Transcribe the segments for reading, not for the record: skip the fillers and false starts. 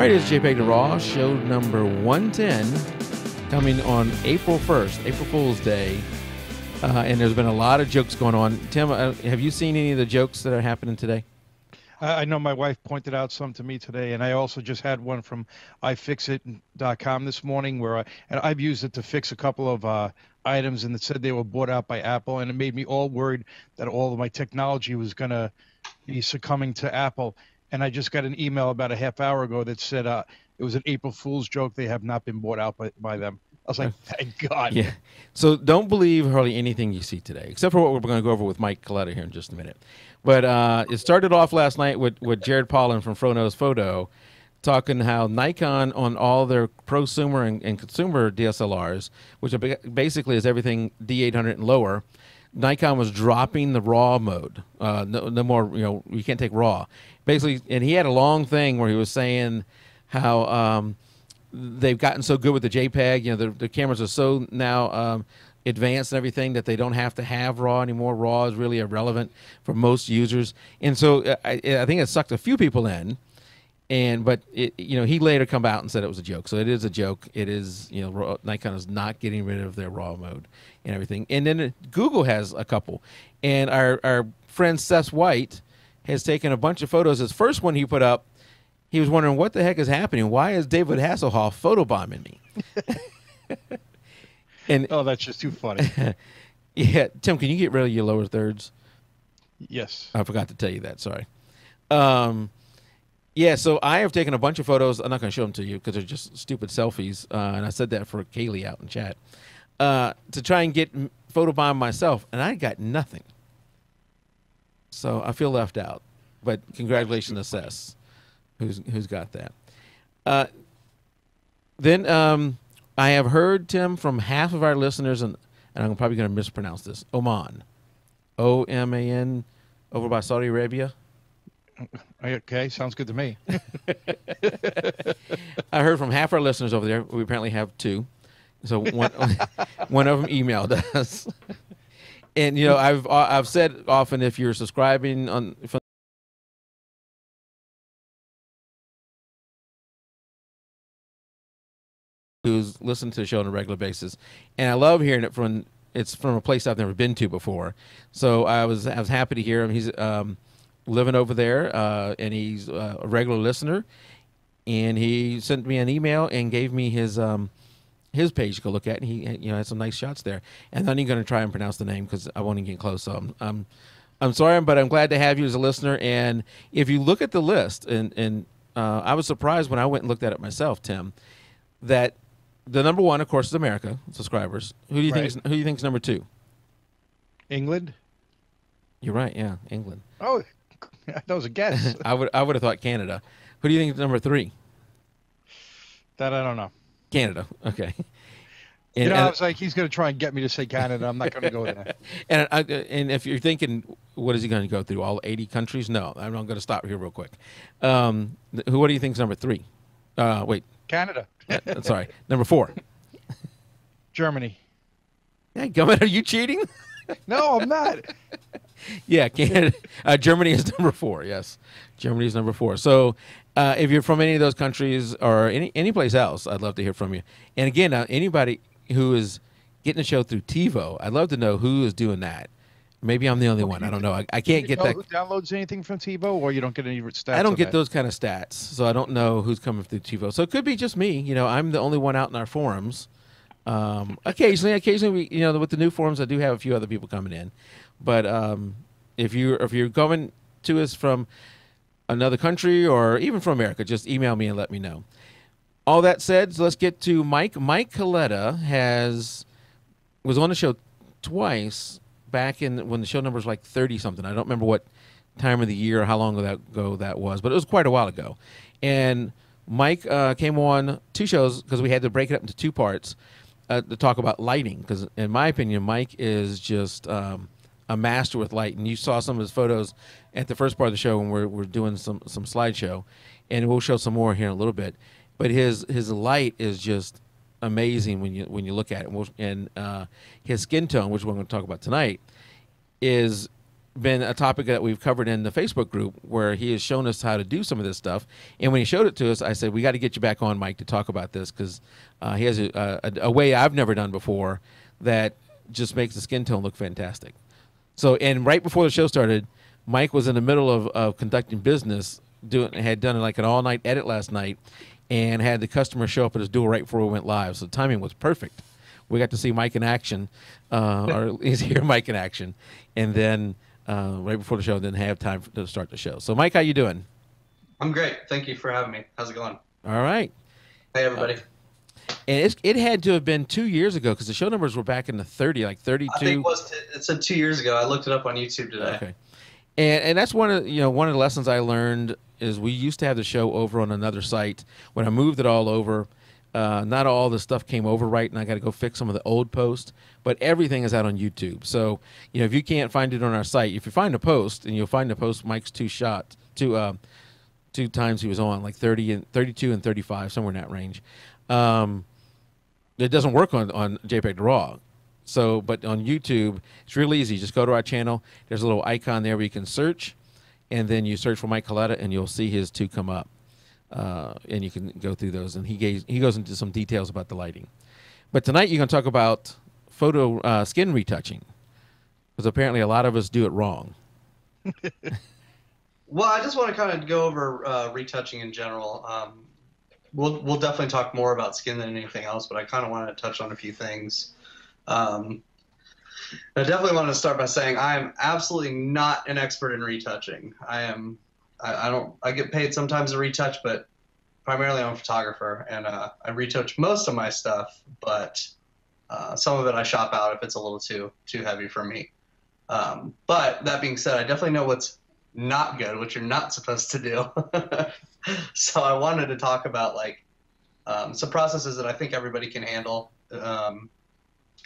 All right, it's JPEG to Raw, show number 110, coming on April 1st, April Fool's Day. And there's been a lot of jokes going on. Tim, have you seen any of the jokes that are happening today? I know my wife pointed out some to me today, and I also just had one from iFixit.com this morning and I've used it to fix a couple of items, and it said they were bought out by Apple, and it made me all worried that all of my technology was going to be succumbing to Apple. And I just got an email about a half hour ago that said it was an April Fool's joke. They have not been bought out by them. I was like, thank God. Yeah. So don't believe hardly anything you see today, except for what we're going to go over with Mike Coletta here in just a minute. But it started off last night with Jared Pollan from Frono's Photo talking how Nikon on all their prosumer and consumer DSLRs, which are basically is everything D800 and lower, Nikon was dropping the RAW mode. No more, you can't take RAW. Basically, and he had a long thing where he was saying how they've gotten so good with the JPEG. The cameras are so now advanced and everything that they don't have to have RAW anymore. RAW is really irrelevant for most users. And so I think it sucked a few people in. But he later come out and said it was a joke. So it is a joke. It is, Nikon is not getting rid of their RAW mode and everything. And then Google has a couple. And our friend Seth White has taken a bunch of photos. His first one he put up, he was wondering what the heck is happening. Why is David Hasselhoff photobombing me? And oh, that's just too funny. Yeah, Tim, can you get rid of your lower thirds? Yes. I forgot to tell you that. Sorry. Yeah, so I have taken a bunch of photos. I'm not going to show them to you because they're just stupid selfies. And I said that for Kaylee out in chat. To try and get photobomb myself, and I got nothing. So I feel left out. But congratulations to Sess, who's got that. Then I have heard, Tim, from half of our listeners, and I'm probably going to mispronounce this, Oman. O-M-A-N, over by Saudi Arabia. Okay, sounds good to me. I heard from half our listeners over there. We apparently have two. So one of them emailed us. And, I've said often, if you're subscribing from who's listened to the show on a regular basis, and I love hearing it from a place I've never been to before. So I was happy to hear him. He's living over there, and he's a regular listener. And he sent me an email and gave me his page to go look at, and he had some nice shots there. And then I'm going to try and pronounce the name because I won't even get close. So I'm sorry, but I'm glad to have you as a listener. And if you look at the list, and I was surprised when I went and looked at it myself, Tim, that the number one, of course, is America subscribers. Who do you think is number two? England. You're right. Yeah, England. Oh, that was a guess. I would have thought Canada. Who do you think is number three? That I don't know. Canada. Okay. I was like, he's going to try and get me to say Canada. I'm not going to go there. And if you're thinking, what is he going to go through? All 80 countries? No, I'm not going to stop here real quick. What do you think is number three? Wait. Canada. Sorry. Number four. Germany. Hey, Gummit, are you cheating? No, I'm not. Yeah, Canada. Germany is number four. Yes, Germany is number four. So if you're from any of those countries or any place else, I'd love to hear from you. And again, anybody who is getting the show through TiVo, I'd love to know who is doing that. Maybe I'm the only one. I don't know. I can't get that. Who downloads anything from TiVo, or you don't get any stats? I don't get those kind of stats, so I don't know who's coming through TiVo. So it could be just me. I'm the only one out in our forums. Occasionally, with the new forums, I do have a few other people coming in. But if you're going to us from another country or even from America, just email me and let me know. All that said, so let's get to Mike. Mike Coletta was on the show twice back when the show number was like 30-something. I don't remember what time of the year or how long ago that was, but it was quite a while ago. And Mike came on two shows because we had to break it up into two parts to talk about lighting. Because in my opinion, Mike is just a master with light. And you saw some of his photos at the first part of the show when we're doing some slideshow. And we'll show some more here in a little bit. But his light is just amazing when you look at it. And his skin tone, which we're going to talk about tonight, is been a topic that we've covered in the Facebook group where he has shown us how to do some of this stuff. And when he showed it to us, I said, we got to get you back on, Mike, to talk about this because he has a way I've never done before that just makes the skin tone look fantastic. So, and right before the show started, Mike was in the middle of conducting business, had done like an all-night edit last night, and had the customer show up at his door right before we went live. So the timing was perfect. We got to see Mike in action, or he's here, Mike in action, and then right before the show, then have time to start the show. So, Mike, how you doing? I'm great. Thank you for having me. How's it going? All right. Hey, everybody. And it had to have been 2 years ago because the show numbers were back in the 30, like 32. I think it said 2 years ago. I looked it up on YouTube today. Okay. And that's one of the lessons I learned is we used to have the show over on another site. When I moved it all over, not all the stuff came over right, and I got to go fix some of the old posts. But everything is out on YouTube. So if you can't find it on our site, if you find a post, and you'll find the post Mike's two times he was on, like 32 and 35, somewhere in that range. It doesn't work on JPEG to RAW. So, but on YouTube, it's real easy. Just go to our channel. There's a little icon there where you can search, and then you search for Mike Coletta, and you'll see his two come up, and you can go through those. And he goes into some details about the lighting. But tonight you're going to talk about photo skin retouching, because apparently a lot of us do it wrong. Well, I just want to kind of go over retouching in general. We'll definitely talk more about skin than anything else, but I kind of wanted to touch on a few things. I definitely want to start by saying I am absolutely not an expert in retouching. I get paid sometimes to retouch, but primarily I'm a photographer, and I retouch most of my stuff, but some of it I shop out if it's a little too heavy for me. But that being said, I definitely know what's not good, what you're not supposed to do. So I wanted to talk about some processes that I think everybody can handle.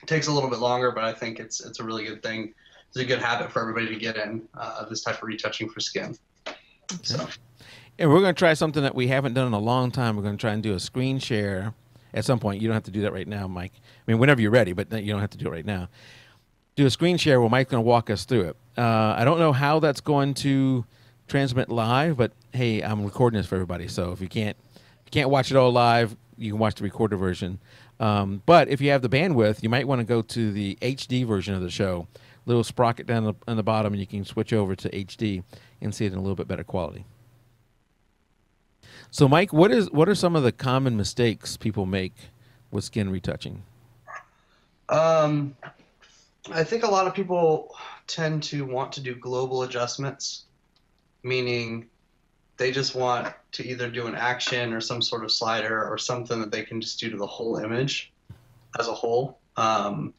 It takes a little bit longer, but I think it's a really good thing. It's a good habit for everybody to get in this type of retouching for skin. Okay. So. And we're going to try something that we haven't done in a long time. We're going to try and do a screen share at some point. You don't have to do that right now, Mike. I mean, whenever you're ready, but you don't have to do it right now. Do a screen share where Mike's going to walk us through it. I don't know how that's going to transmit live, but hey, I'm recording this for everybody. So if you can't watch it all live, you can watch the recorded version. But if you have the bandwidth, you might want to go to the HD version of the show. Little sprocket down on the bottom, and you can switch over to HD and see it in a little bit better quality. So, Mike, what are some of the common mistakes people make with skin retouching? I think a lot of people tend to want to do global adjustments, meaning they just want to either do an action or some sort of slider or something that they can just do to the whole image as a whole. And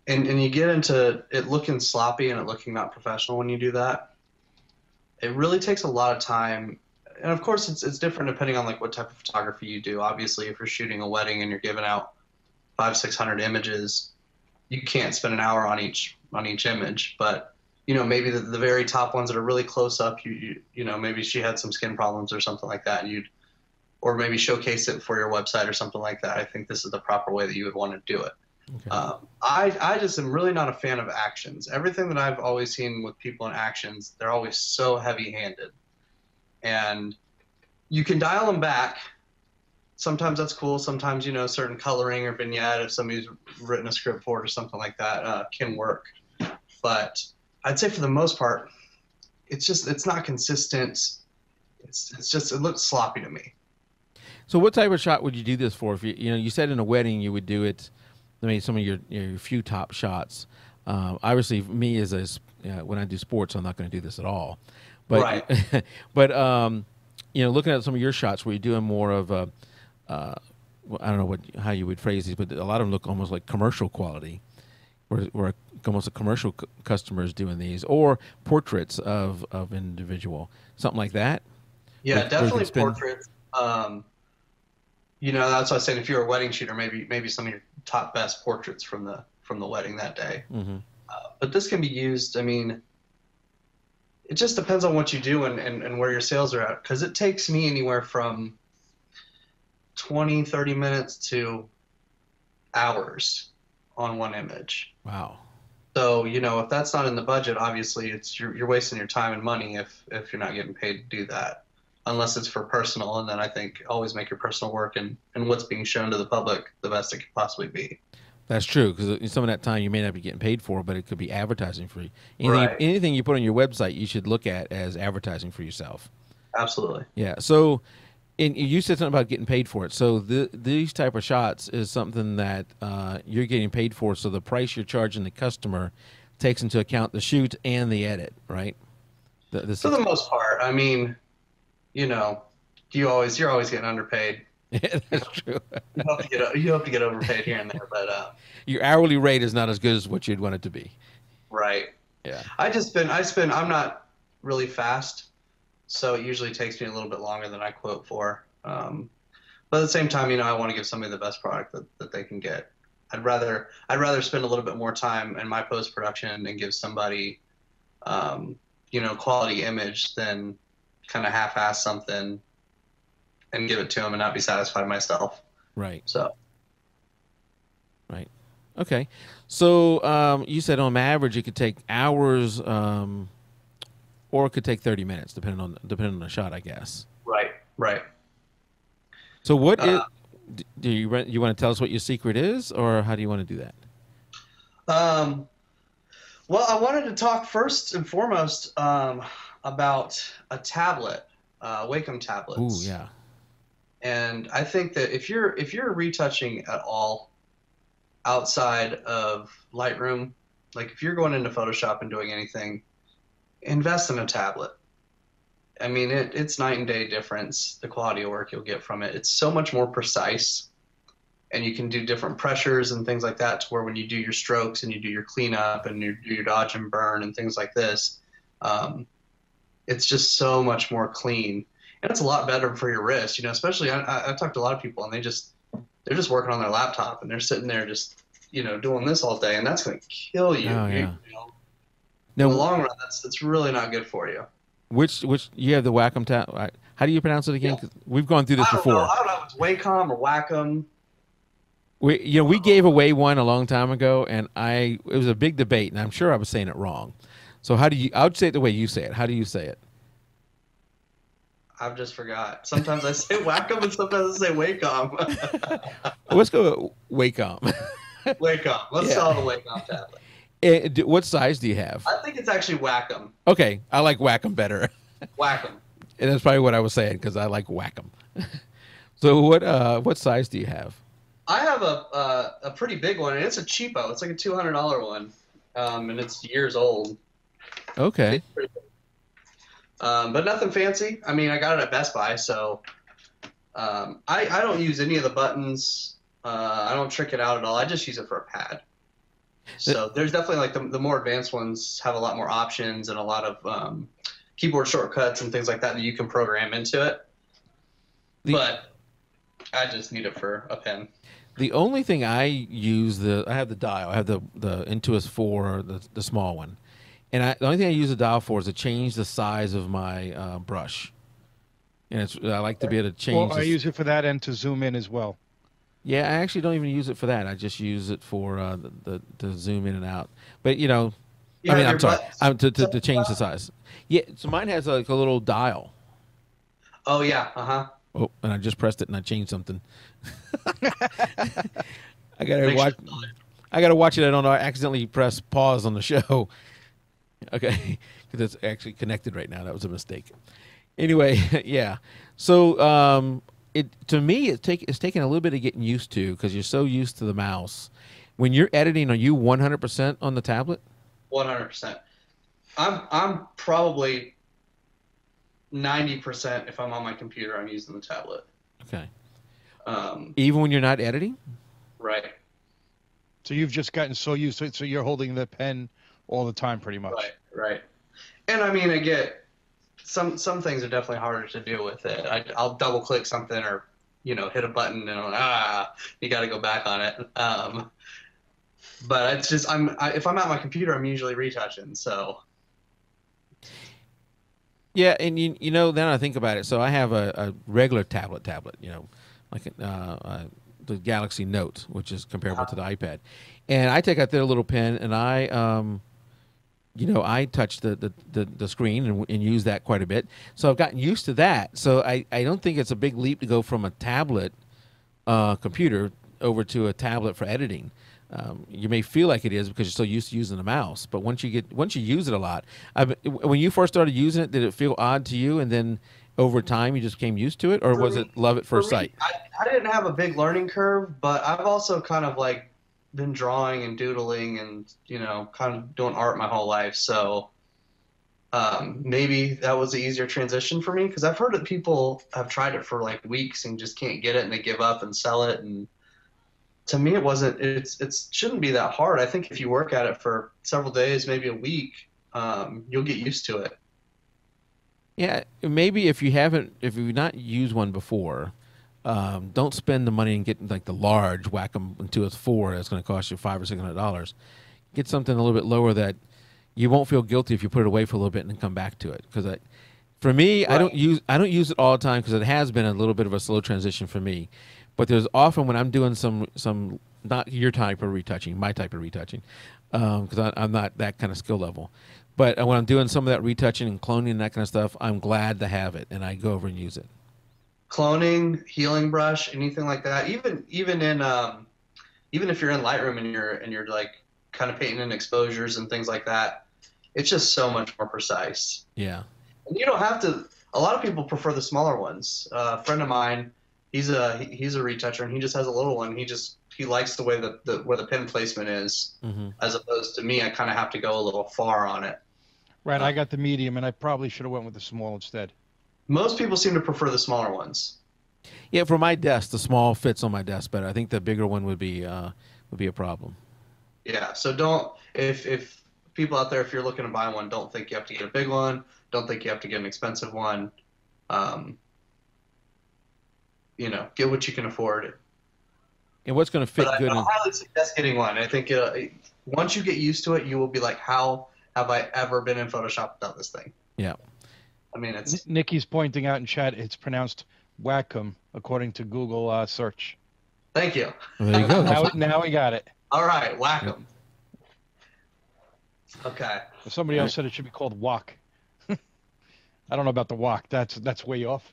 you get into it looking sloppy and it looking not professional when you do that. It really takes a lot of time. And of course it's different depending on what type of photography you do. Obviously, if you're shooting a wedding and you're giving out 500-600 images, you can't spend an hour on each image. But maybe the very top ones that are really close up, maybe she had some skin problems or something like that, and or maybe showcase it for your website or something like that. I think this is the proper way that you would want to do it. Okay. I just am really not a fan of actions. Everything that I've always seen with people in actions, they're always so heavy-handed. And you can dial them back. Sometimes that's cool. Sometimes, certain coloring or vignette, if somebody's written a script for it or something like that, can work. But I'd say for the most part, it's not consistent. It looks sloppy to me. So what type of shot would you do this for? If you said in a wedding you would do it, some of your few top shots. Obviously, me when I do sports, I'm not going to do this at all. But, right. But looking at some of your shots where you're doing more of I don't know how you would phrase these, but a lot of them look almost like commercial quality, where almost a commercial customer is doing these, or portraits of individual, something like that. Yeah, definitely portraits. That's what I was saying. If you're a wedding shooter, maybe some of your top best portraits from the wedding that day. Mm-hmm. But this can be used. I mean, it just depends on what you do and where your sales are at, because it takes me anywhere from 20-30 minutes to hours on one image. Wow. So, if that's not in the budget, obviously you're wasting your time and money if you're not getting paid to do that. Unless it's for personal, and then I think always make your personal work and what's being shown to the public the best it could possibly be. That's true, because some of that time you may not be getting paid for, but it could be advertising for you. Right. Anything you put on your website, you should look at as advertising for yourself. Absolutely. Yeah. So, and you said something about getting paid for it. So these type of shots is something that you're getting paid for. So the price you're charging the customer takes into account the shoot and the edit, right? For the most part, I mean, you know, you're always getting underpaid. Yeah, that's true. You have to get overpaid here and there, but Your hourly rate is not as good as what you'd want it to be. right. Yeah. I'm not really fast, so it usually takes me a little bit longer than I quote for. But at the same time, I want to give somebody the best product that they can get. I'd rather spend a little bit more time in my post production and give somebody, quality image than kind of half-ass something and give it to them and not be satisfied myself. Right. So. Right. Okay. So you said on average it could take hours, or it could take 30 minutes, depending on the shot, I guess. Right. Right. So what do you want to tell us what your secret is, or how do you want to do that? Well, I wanted to talk first and foremost about a tablet, Wacom tablets. Ooh, yeah. And I think that if you're retouching at all outside of Lightroom, like if you're going into Photoshop and doing anything, invest in a tablet. I mean, it's night and day difference, the quality of work you'll get from it. It's so much more precise, and you can do different pressures and things like that to where when you do your strokes and you do your cleanup and you do your dodge and burn and things like this, it's just so much more clean. And it's a lot better for your wrist, especially I talked to a lot of people and they're just working on their laptop and they're sitting there just, doing this all day, and that's going to kill you. Oh, yeah. In the long run, that's really not good for you. Which you have the Wacom tab. How do you pronounce it again? 'Cause we've gone through this before. I don't know if it's Wacom or Wacom. We gave away one a long time ago, and it was a big debate, and I'm sure I was saying it wrong. So I would say it the way you say it. How do you say it? I've just forgot. Sometimes I say Wacom and sometimes I say Wacom. Well, let's go with Wacom. Wacom. Let's sell the Wacom tablet. What size do you have? I think it's actually Wacom. Okay, I like Wacom better. Wacom. And that's probably what I was saying, because I like Wacom. So what size do you have? I have a pretty big one, and it's a cheapo. It's like a $200 one, and it's years old. Okay. But nothing fancy. I mean, I got it at Best Buy, so I don't use any of the buttons. I don't trick it out at all. I just use it for a pad. So there's definitely like the more advanced ones have a lot more options and a lot of keyboard shortcuts and things like that you can program into it. But I just need it for a pen. The only thing I use I have the dial. I have the Intuos 4, the small one, and the only thing I use the dial for is to change the size of my brush. And I like to be able to change. Well, I use it for that and to zoom in as well. Yeah, I actually don't even use it for that. I just use it for to zoom in and out. But I'm sorry, to change the size. Yeah, so mine has like a little dial. Oh yeah, uh-huh. Oh, and I just pressed it and I changed something. I gotta watch it. I don't accidentally press pause on the show. Okay, because it's actually connected right now. That was a mistake. Anyway, yeah. So to me, it's taking a little bit of getting used to, because you're so used to the mouse. When you're editing, are you 100% on the tablet? 100%. I'm probably 90% if I'm on my computer. I'm using the tablet. Okay. Even when you're not editing? Right. So you've just gotten so used to it, so you're holding the pen all the time, pretty much. Right. And I mean, I get some things are definitely harder to deal with it. I'll double click something or hit a button and I'm like, you got to go back on it. But it's just if I'm at my computer, I'm usually retouching. So. Yeah, and then I think about it. So I have a regular tablet, like the Galaxy Note, which is comparable to the iPad. And I take out their little pen and I touch the screen and use that quite a bit. So I've gotten used to that. So I don't think it's a big leap to go from a tablet computer over to a tablet for editing. You may feel like it is because you're so used to using a mouse, but once you use it a lot, when you first started using it, did it feel odd to you, and then over time you just became used to it, or was it love at first sight? I didn't have a big learning curve, but I've also kind of like been drawing and doodling and kind of doing art my whole life, so maybe that was an easier transition for me, because I've heard that people have tried it for like weeks and just can't get it and they give up and sell it, and to me it shouldn't be that hard. I think if you work at it for several days, maybe a week, you'll get used to it. Yeah, maybe if you've not used one before, don't spend the money and get like the large Wacom 2S4 that's going to cost you $500 or $600. Get something a little bit lower that you won't feel guilty if you put it away for a little bit and then come back to it. Because for me, right. I don't use it all the time because it has been a little bit of a slow transition for me. But there's often when I'm doing some not your type of retouching, my type of retouching, because I'm not that kind of skill level. But when I'm doing some of that retouching and cloning and that kind of stuff, I'm glad to have it, and I go over and use it. Cloning, healing brush, anything like that. Even if you're in Lightroom and you're like kind of painting in exposures and things like that, it's just so much more precise. Yeah. And you don't have to. A lot of people prefer the smaller ones. A friend of mine, he's a retoucher, and he just has a little one. He likes the way where the pin placement is, as opposed to me. I kind of have to go a little far on it. Right, I got the medium, and I probably should have went with the small instead. Most people seem to prefer the smaller ones. Yeah, for my desk, the small fits on my desk better. I think the bigger one would be a problem. Yeah, so don't if people out there, if you're looking to buy one, don't think you have to get a big one. Don't think you have to get an expensive one. Get what you can afford. And what's going to fit good? I highly suggest getting one. I think once you get used to it, you will be like, how have I ever been in Photoshop without this thing? Yeah. I mean, it's Nikki's pointing out in chat, it's pronounced Wacom according to Google search. Thank you. Well, there you go. now we got it. All right, Wacom. Okay. Somebody else said it should be called Wok. I don't know about the Wok. That's way off.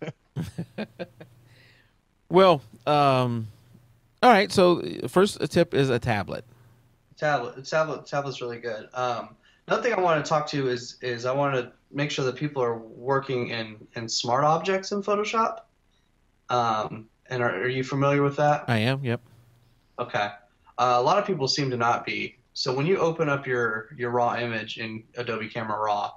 Well, all right. So first tip is a tablet. Tablet's really good. Another thing I want to talk to is I want to make sure that people are working in smart objects in Photoshop. And are you familiar with that? I am. Yep. Okay. A lot of people seem to not be. So when you open up your raw image in Adobe Camera Raw,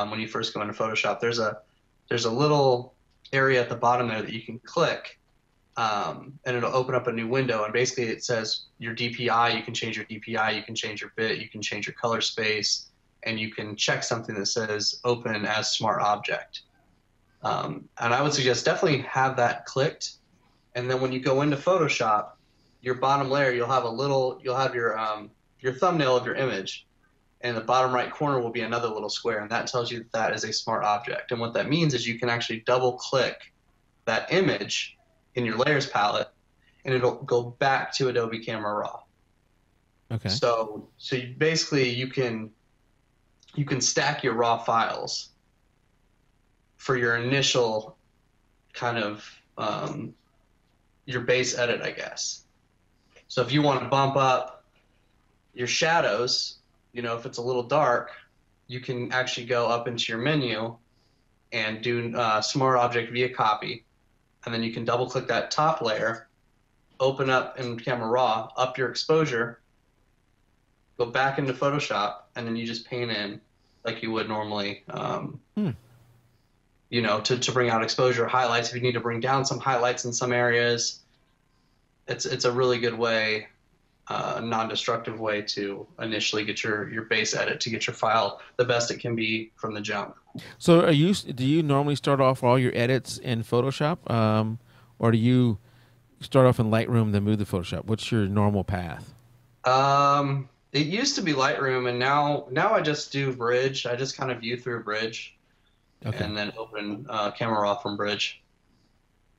when you first go into Photoshop, there's a little area at the bottom there that you can click, and it'll open up a new window. And basically, it says your DPI. You can change your DPI. You can change your bit. You can change your color space, and you can check something that says Open as Smart Object. And I would suggest definitely have that clicked. And then when you go into Photoshop, your bottom layer, you'll have your thumbnail of your image, and in the bottom right corner will be another little square, and that tells you that is a smart object. And what that means is you can actually double click that image in your layers palette, and it'll go back to Adobe Camera Raw. Okay. So you can stack your raw files for your initial kind of your base edit, I guess. So if you want to bump up your shadows, if it's a little dark, you can actually go up into your menu and do Smart Object via Copy, and then you can double click that top layer, open up in Camera Raw, up your exposure, go back into Photoshop, and then you just paint in like you would normally, to bring out exposure, highlights. If you need to bring down some highlights in some areas, it's a really good way, non-destructive way to initially get your base edit, to get your file the best it can be from the jump. So do you normally start off all your edits in Photoshop, or do you start off in Lightroom then move to Photoshop? What's your normal path? It used to be Lightroom, and now I just do Bridge. I just kind of view through Bridge, okay, and then open Camera Raw from Bridge.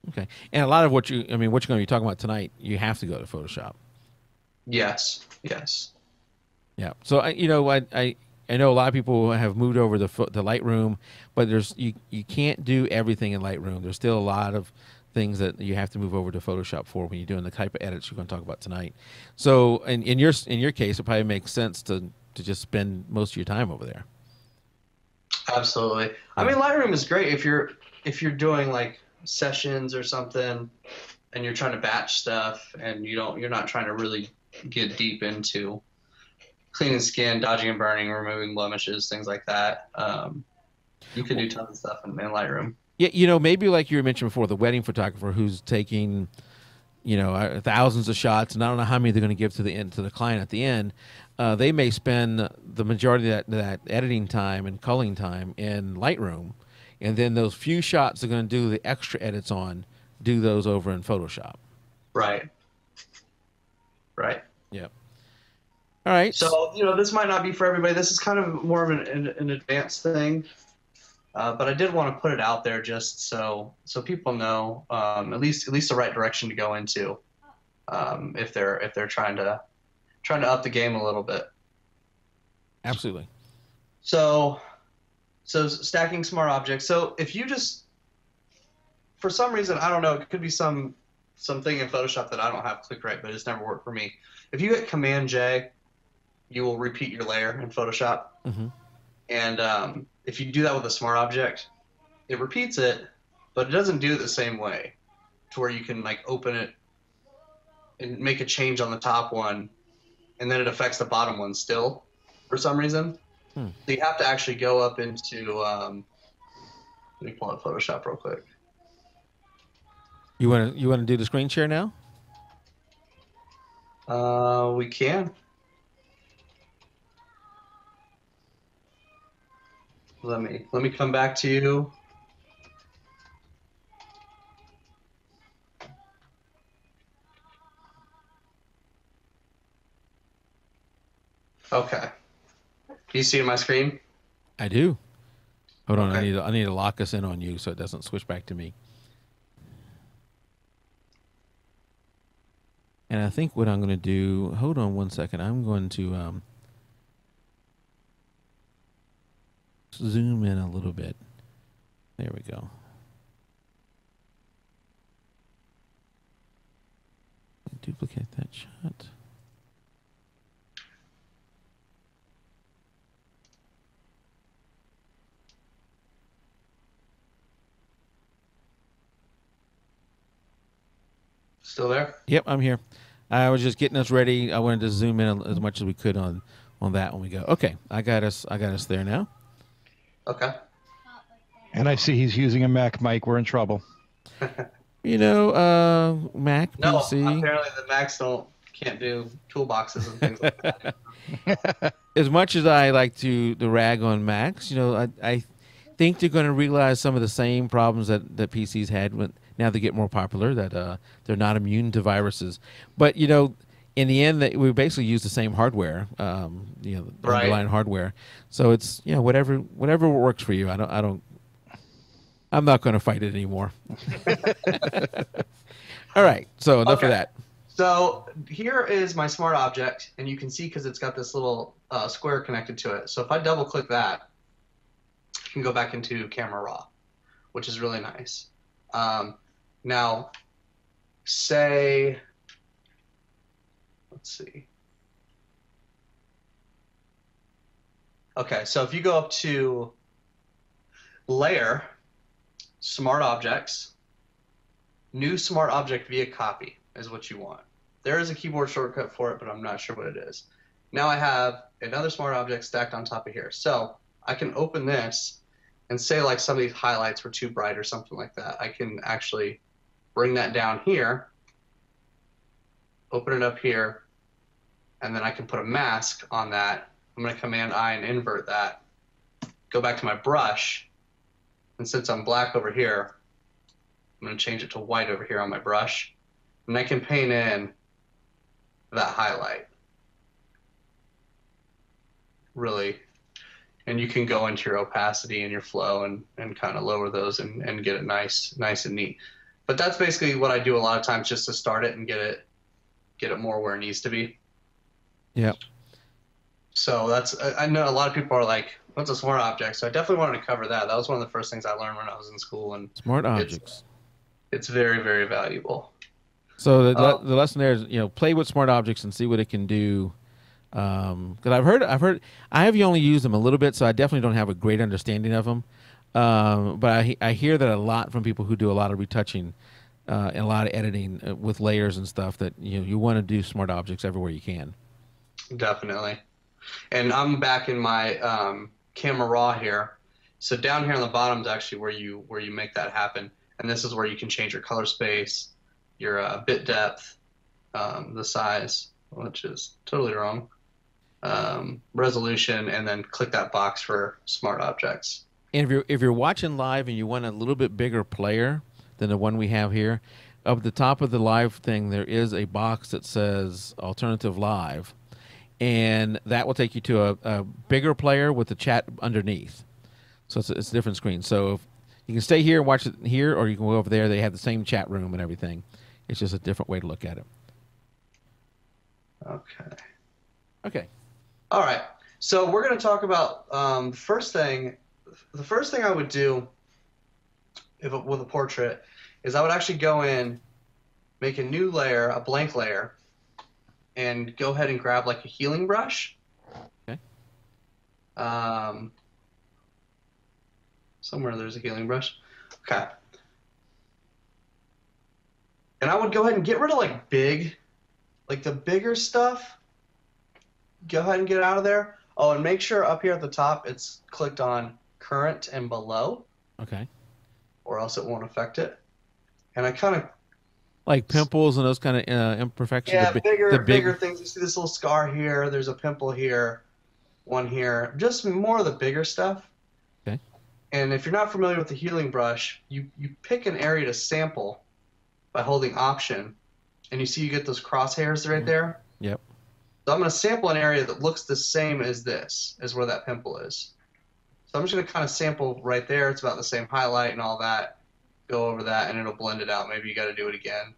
Okay. And a lot of what you're going to be talking about tonight, you have to go to Photoshop. Yes, yes. Yeah. So I know a lot of people have moved over to Lightroom, but you can't do everything in Lightroom. There's still a lot of things that you have to move over to Photoshop for when you're doing the type of edits you're going to talk about tonight. So in your case, it probably makes sense to just spend most of your time over there. Absolutely. I mean, Lightroom is great if you're doing like sessions or something, and you're trying to batch stuff, and you're not trying to really get deep into cleaning skin, dodging and burning, removing blemishes, things like that. You can do tons of stuff in Lightroom. Yeah, maybe like you mentioned before, the wedding photographer who's taking, thousands of shots, and I don't know how many they're going to give to the client at the end. They may spend the majority of that editing time and culling time in Lightroom, and then those few shots they're going to do the extra edits on, do those over in Photoshop. Right. Right. Yep. All right. So, this might not be for everybody. This is kind of more of an advanced thing. But I did want to put it out there just so people know at least the right direction to go into if they're trying to up the game a little bit. Absolutely. So stacking smart objects. So if you just, for some reason, I don't know, it could be something in Photoshop that I don't have clicked right, but it's never worked for me. If you hit Command J, you will repeat your layer in Photoshop. Mm-hmm. And if you do that with a smart object, it repeats it, but it doesn't do it the same way to where you can like open it and make a change on the top one, and then it affects the bottom one still for some reason. So you have to actually go up into let me pull up Photoshop real quick. You want to do the screen share now? We can. Let me come back to you. Okay. Do you see my screen? I do. Hold on, Okay. I need to lock us in on you so it doesn't switch back to me. And I think what I'm going to do, hold on one second. I'm going to zoom in a little bit. There we go. Duplicate that shot. Still there? Yep, I'm here. I was just getting us ready. I wanted to zoom in as much as we could on that when we go. Okay, I got us there now. Okay. And I see he's using a Mac mic. We're in trouble. Mac, No, PC. apparently the Macs can't do toolboxes and things like that. As much as I like to rag on Macs, I think they're going to realize some of the same problems that PCs had now they get more popular, that they're not immune to viruses. But in the end, we basically use the same hardware, the Right. underlying hardware. So it's whatever works for you. I'm not going to fight it anymore. All right, so enough of that. So here is my smart object, and you can see because it's got this little square connected to it. So if I double click that, I can go back into Camera Raw, which is really nice. Now, let's see. Okay, so if you go up to Layer, Smart Objects, New Smart Object via Copy is what you want. There is a keyboard shortcut for it, but I'm not sure what it is. Now I have another smart object stacked on top of here. So I can open this and say like some of these highlights were too bright or something like that. I can actually bring that down here, open it up here, and then I can put a mask on that. I'm going to Command I and invert that. Go back to my brush, and since I'm black over here, I'm going to change it to white over here on my brush, and I can paint in that highlight. Really. And you can go into your opacity and your flow and kind of lower those and get it nice and neat. But that's basically what I do a lot of times, just to start it and get it more where it needs to be. Yep. So I know a lot of people are like, what's a smart object? So I definitely wanted to cover that. That was one of the first things I learned when I was in school, and Smart objects. it's very, very valuable. So the lesson there is, play with smart objects and see what it can do. Because I've heard, I have only used them a little bit, so I definitely don't have a great understanding of them. But I hear that a lot from people who do a lot of retouching and a lot of editing with layers and stuff, that you want to do smart objects everywhere you can. Definitely. And I'm back in my Camera Raw here. So down here on the bottom is actually where you make that happen. And this is where you can change your color space, your bit depth, the size, which is totally wrong, resolution, and then click that box for smart objects. And if you're watching live and you want a little bit bigger player than the one we have here, up at the top of the live thing there is a box that says Alternative Live, and that will take you to a bigger player with the chat underneath. So it's a different screen. So if you can stay here and watch it here, or you can go over there. They have the same chat room and everything. It's just a different way to look at it. Okay. All right. So we're going to talk about the first thing I would do with a portrait is I would actually go in, make a new layer, a blank layer, and go ahead and grab like a healing brush. Okay. Somewhere there's a healing brush. Okay. And I would go ahead and get rid of like the bigger stuff. Go ahead and get it out of there. Oh, and make sure up here at the top it's clicked on current and below. Okay. Or else it won't affect it. And I kind of like pimples and those kind of imperfections. Yeah, bigger things. You see this little scar here. There's a pimple here, one here. Just more of the bigger stuff. Okay. And if you're not familiar with the healing brush, you pick an area to sample by holding Option, and you see you get those crosshairs right there. Yep. So I'm going to sample an area that looks the same as this, as where that pimple is. So I'm just going to kind of sample right there. It's about the same highlight and all that. Go over that, and it'll blend it out. Maybe you got to do it again.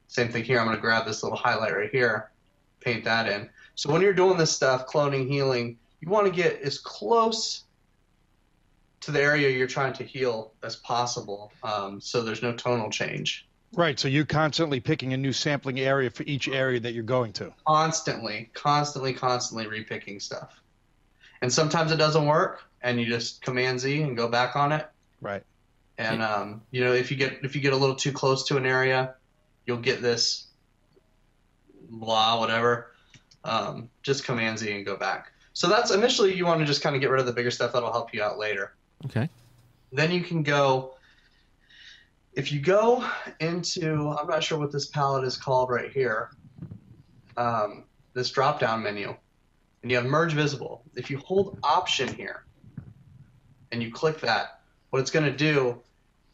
Same thing here. I'm going to grab this little highlight right here, paint that in. So when you're doing this stuff, cloning, healing, you want to get as close to the area you're trying to heal as possible, so there's no tonal change. Right, so you're constantly picking a new sampling area for each area that you're going to. Constantly repicking stuff. And sometimes it doesn't work, and you just Command Z and go back on it. Right. And if you get a little too close to an area, you'll get this blah whatever. Just Command Z and go back. So that's initially you want to just kind of get rid of the bigger stuff. That'll help you out later. Okay. Then you can go. If you go into, I'm not sure what this palette is called right here, this drop-down menu, and you have Merge Visible. If you hold Option here and you click that, what it's going to do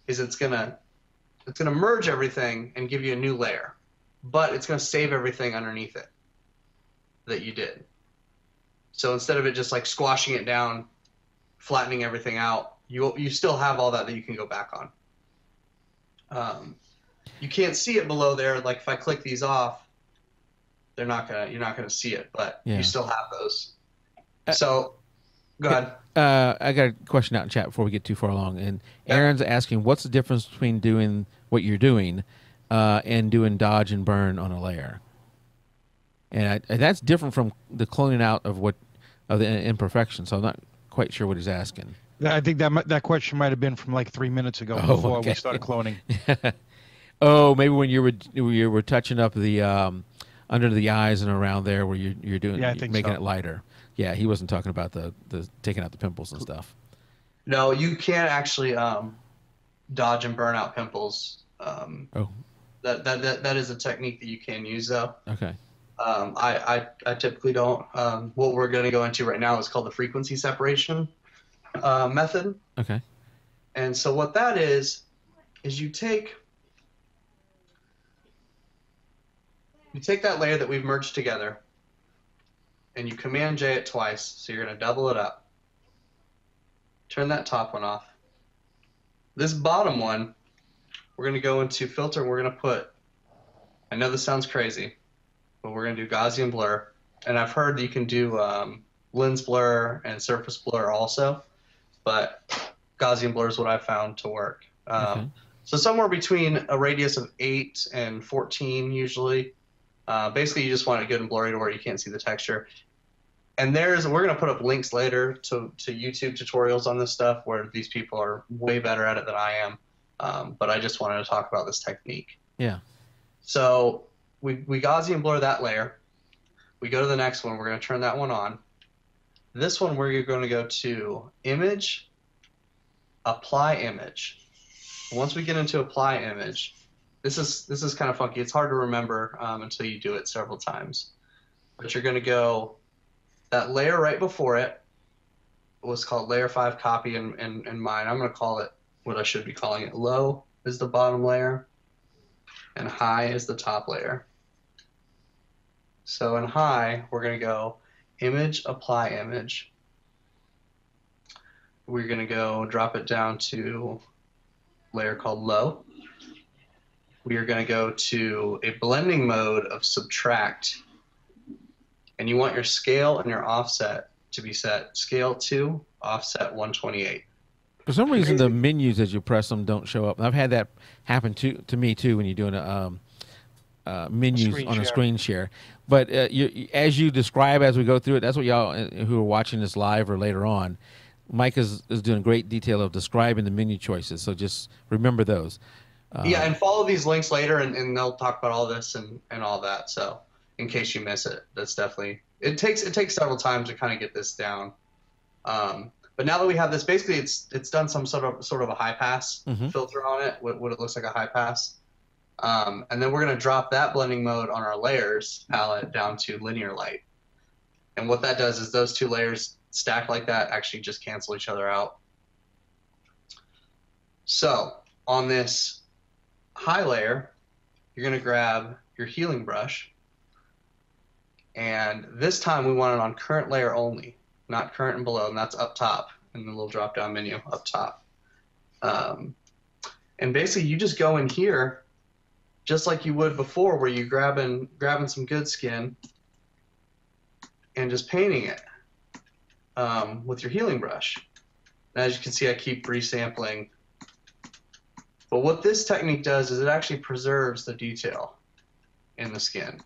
is it's going to merge everything and give you a new layer, but it's going to save everything underneath it that you did. So instead of it just like squashing it down, flattening everything out, you still have all that you can go back on. You can't see it below there. Like if I click these off, you're not gonna see it, but you still have those. So, go ahead. I got a question out in chat before we get too far along, and Aaron's asking, what's the difference between doing what you're doing and doing dodge and burn on a layer? And that's different from the cloning out of the imperfection. So I'm not quite sure what he's asking. I think that question might have been from like 3 minutes ago before we started cloning. Oh, maybe when you were touching up the under the eyes and around there where you're doing making it lighter. Yeah, he wasn't talking about the taking out the pimples and stuff. No, you can't actually dodge and burn out pimples. That is a technique that you can use though. Okay. I typically don't. What we're going to go into right now is called the frequency separation method. Okay. And so what that is you take that layer that we've merged together and you Command J it twice. So you're going to double it up. Turn that top one off. This bottom one, we're going to go into filter. And we're going to put, I know this sounds crazy, but we're going to do Gaussian blur. And I've heard that you can do lens blur and surface blur also, but Gaussian blur is what I found to work. Okay. So somewhere between a radius of 8 and 14 usually. Basically, you just want it good and blurry to where you can't see the texture. And we're going to put up links later to YouTube tutorials on this stuff where these people are way better at it than I am. But I just wanted to talk about this technique. Yeah. So we Gaussian blur that layer. We go to the next one. We're going to turn that one on. This one, we're going to go to Image, Apply Image. Once we get into Apply Image, this is kind of funky. It's hard to remember until you do it several times. But you're going to go, that layer right before it was called Layer 5 Copy in mine. I'm going to call it what I should be calling it. Low is the bottom layer, and high is the top layer. So in high, we're going to go Image, Apply Image. We're going to go drop it down to layer called Low. We are going to go to a blending mode of Subtract. And you want your scale and your offset to be set scale 2, offset 128. For some reason, the menus as you press them don't show up. I've had that happen to me too when you're doing menus on a screen share. But as you describe as we go through it, that's what y'all who are watching this live or later on, Mike is doing great detail of describing the menu choices. So just remember those. Yeah, and follow these links later, and they'll talk about all this and all that. So in case you miss it, that's definitely it takes several times to kind of get this down. But now that we have this, basically it's done some sort of a high pass filter on it, what it looks like a high pass. And then we're going to drop that blending mode on our layers palette down to linear light. And what that does is those two layers stacked like that actually just cancel each other out. So on this high layer, you're going to grab your healing brush. And this time we want it on current layer only, not current and below, and that's up top in the little drop-down menu up top. And basically you just go in here just like you would before, where you're grabbing some good skin and just painting it with your healing brush. And as you can see, I keep resampling. But what this technique does is it actually preserves the detail in the skin.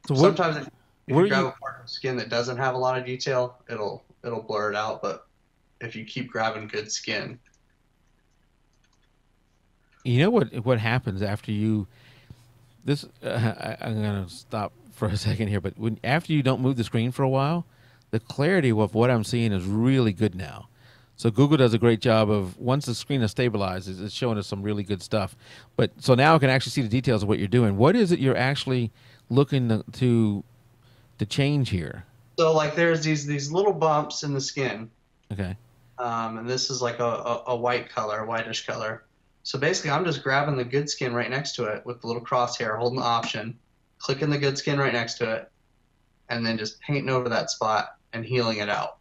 So sometimes if you grab a part of skin that doesn't have a lot of detail, it'll blur it out. But if you keep grabbing good skin, you know what happens after you this I'm going to stop for a second here, but after you don't move the screen for a while, the clarity of what I'm seeing is really good now. So Google does a great job of, once the screen is stabilized, it's showing us some really good stuff. But so now I can actually see the details of what you're doing. What is it you're actually looking to change here? So like there's these little bumps in the skin. Okay. And this is like a white color, whitish color. So basically I'm just grabbing the good skin right next to it with the little crosshair, holding the option, clicking the good skin right next to it, and then just painting over that spot and healing it out.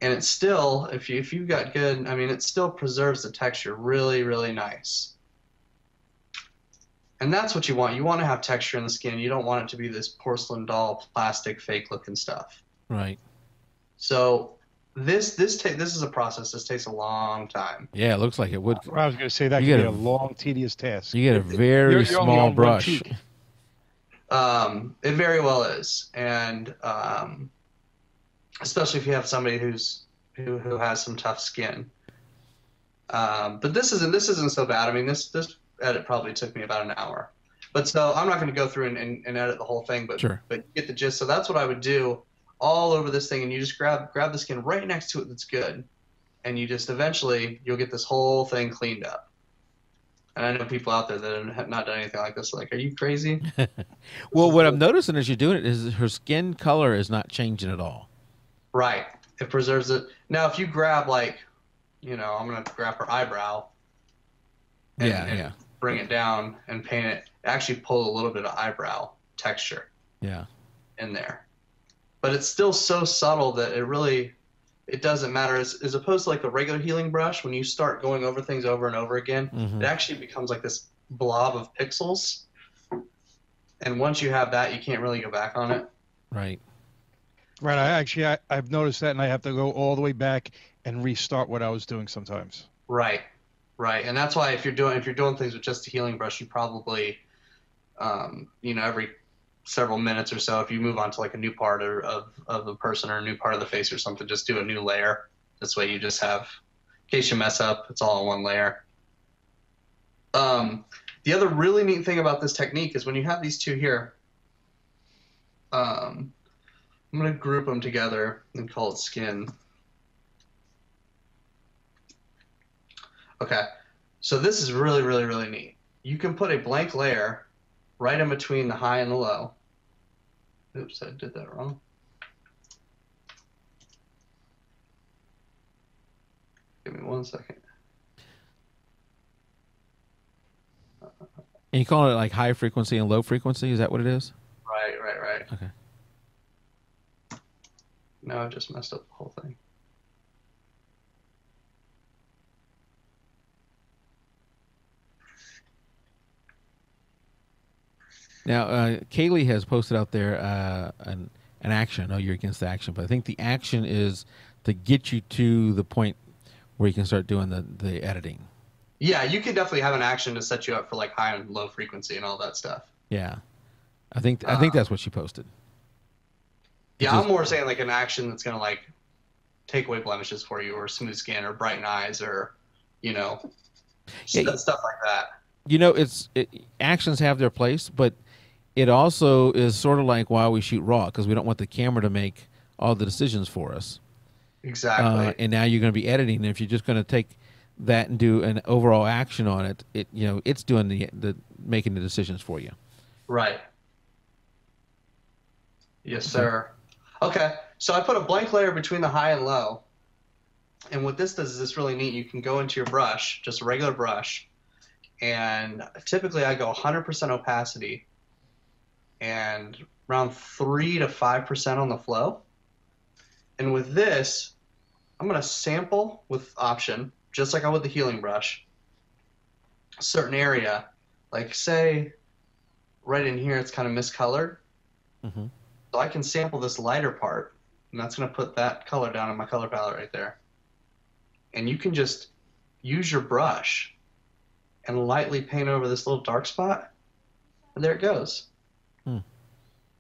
And it's still, if you've got good, I mean, it still preserves the texture really, really nice. And that's what you want. You want to have texture in the skin. You don't want it to be this porcelain doll, plastic, fake looking stuff. Right. So this is a process. This takes a long time. Yeah, it looks like it would. I was going to say that could be a long, tedious task. You get a very small brush. It very well is, and especially if you have somebody who has some tough skin. But this isn't so bad. I mean, this edit probably took me about an hour. But so I'm not going to go through and edit the whole thing, but sure. But you get the gist. So that's what I would do all over this thing, and you just grab the skin right next to it that's good, and you just eventually you'll get this whole thing cleaned up. And I know people out there that have not done anything like this. Like, are you crazy? Well, what I'm noticing as you're doing it is her skin color is not changing at all. Right. It preserves it. Now, if you grab, like, I'm going to grab her eyebrow and bring it down and paint it, actually pull a little bit of eyebrow texture in there. But it's still so subtle that it really, it doesn't matter. As opposed to like a regular healing brush, when you start going over things over and over again, Mm-hmm. it actually becomes like this blob of pixels. And once you have that, you can't really go back on it. Right. Right. I've noticed that, and I have to go all the way back and restart what I was doing sometimes. Right. Right. And that's why if you're doing things with just a healing brush, you probably every several minutes or so, if you move on to like a new part of the person or a new part of the face or something, just do a new layer. This way you just have, in case you mess up, it's all in one layer. The other really neat thing about this technique is when you have these two here, I'm going to group them together and call it skin. Okay, so this is really, really, really neat. You can put a blank layer right in between the high and the low. Oops, I did that wrong. Give me 1 second. And you call it like high frequency and low frequency? Is that what it is? Right. Okay. No, I just messed up the whole thing. Now, Kaylee has posted out there an action. I know you're against the action, but I think the action is to get you to the point where you can start doing the editing. Yeah, you can definitely have an action to set you up for like high and low frequency and all that stuff. Yeah. I think that's what she posted. Yeah, I'm more saying like an action that's going to like take away blemishes for you, or smooth skin, or brighten eyes, or stuff like that. Actions have their place, but it also is sort of like why we shoot raw, because we don't want the camera to make all the decisions for us. Exactly. And now you're going to be editing, and if you're just going to take that and do an overall action on it, it's doing the making the decisions for you. Right. Yes, sir. Okay, so I put a blank layer between the high and low, and what this does is it's really neat. You can go into your brush, just a regular brush, and typically I go 100% opacity and around 3 to 5% on the flow. And with this, I'm going to sample with option, just like I would the healing brush, a certain area. Like say right in here it's kind of miscolored. Mm-hmm. So I can sample this lighter part, and that's going to put that color down in my color palette right there. And you can just use your brush and lightly paint over this little dark spot, and there it goes.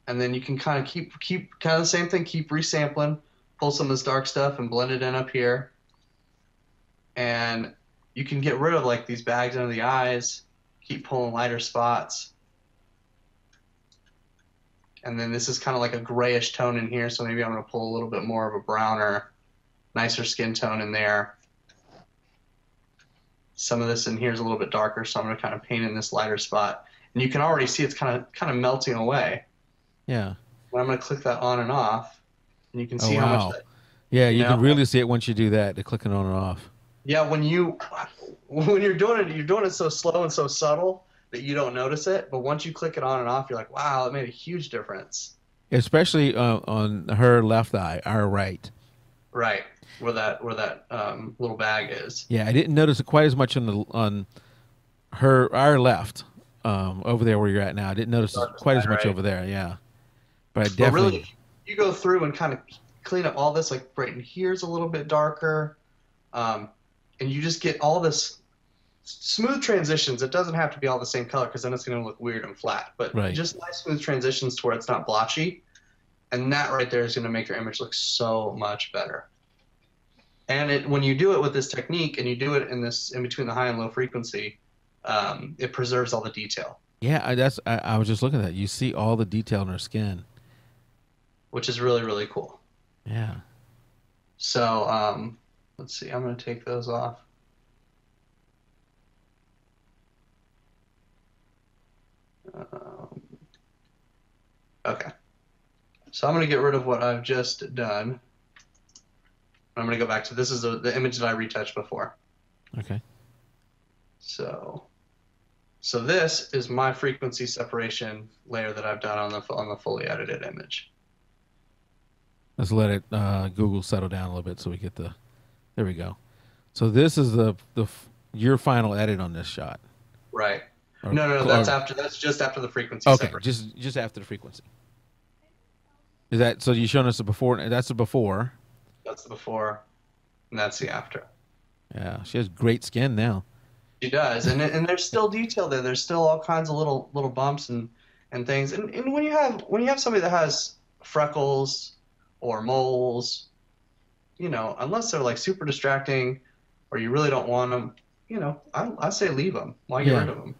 And then you can kind of keep kind of the same thing, keep resampling, pull some of this dark stuff and blend it in up here. And you can get rid of like these bags under the eyes, keep pulling lighter spots. And then this is kind of like a grayish tone in here, so maybe I'm going to pull a little bit more of a browner, nicer skin tone in there. Some of this in here is a little bit darker, so I'm going to kind of paint in this lighter spot. And you can already see it's kind of melting away. Yeah. When I'm going to click that on and off, and you can see how much that, yeah, you can really see it once you do that, the clicking on and off. Yeah, when you're doing it so slow and so subtle that you don't notice it, but once you click it on and off, you're like, wow, it made a huge difference. Especially on her left eye, our right. Right, where that little bag is. Yeah, I didn't notice it quite as much on our left, over there where you're at now. I didn't notice it quite as much over there. Yeah, but I definitely. But really, you go through and kind of clean up all this. Like right in here's a little bit darker, and you just get all this smooth transitions. It doesn't have to be all the same color because then it's going to look weird and flat. But just nice smooth transitions to where it's not blotchy, and that right there is going to make your image look so much better. And when you do it with this technique and you do it in between the high and low frequency, it preserves all the detail. Yeah, I was just looking at that. You see all the detail in her skin, which is really, really cool. Yeah. So let's see. I'm going to take those off. Okay. So I'm going to get rid of what I've just done. I'm going to go back to this is the image that I retouched before. Okay. So this is my frequency separation layer that I've done on the fully edited image. Let's let it Google settle down a little bit so we get the. There we go. So this is your final edit on this shot. Right. Or- No, or- that's just after the frequency Okay, separation. just after the frequency. Is that so? You showing us the before? That's the before. That's the before, and that's the after. Yeah, she has great skin now. She does, and there's still detail there. There's still all kinds of little bumps and things. And when you have somebody that has freckles or moles, unless they're like super distracting, or you really don't want them, I say leave them. Why get Yeah. rid of them?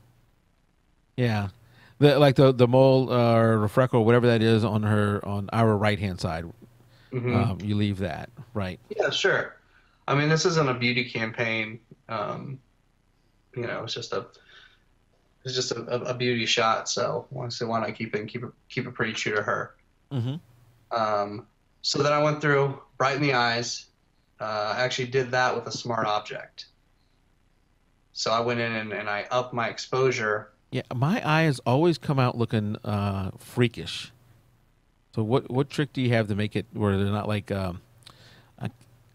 Yeah, the mole or the freckle, whatever that is on our right hand side. You leave that right. Yeah, sure. I mean, this isn't a beauty campaign. It's just a beauty shot. So honestly, why not keep it pretty true to her? Mm-hmm. So then I went through, brighten the eyes. I actually did that with a smart object. So I went in and I upped my exposure. Yeah, my eyes always come out looking freakish. So what trick do you have to make it where they're not like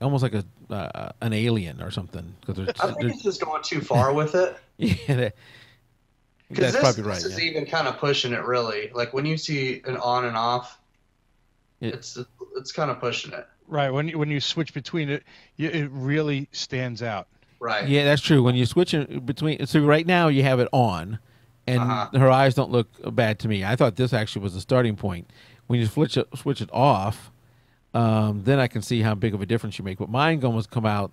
almost like an alien or something? Because I think it's just going too far with it. yeah, Because that's probably right. this is Yeah. even kind of pushing it, really. Like when you see an on and off, Yeah. it's kind of pushing it. Right. When you switch between it, it really stands out. Right. Yeah, that's true. When you switch in between, so right now you have it on, and Uh-huh. her eyes don't look bad to me. I thought this actually was the starting point. When you switch it off, then I can see how big of a difference you make. But mine almost come out.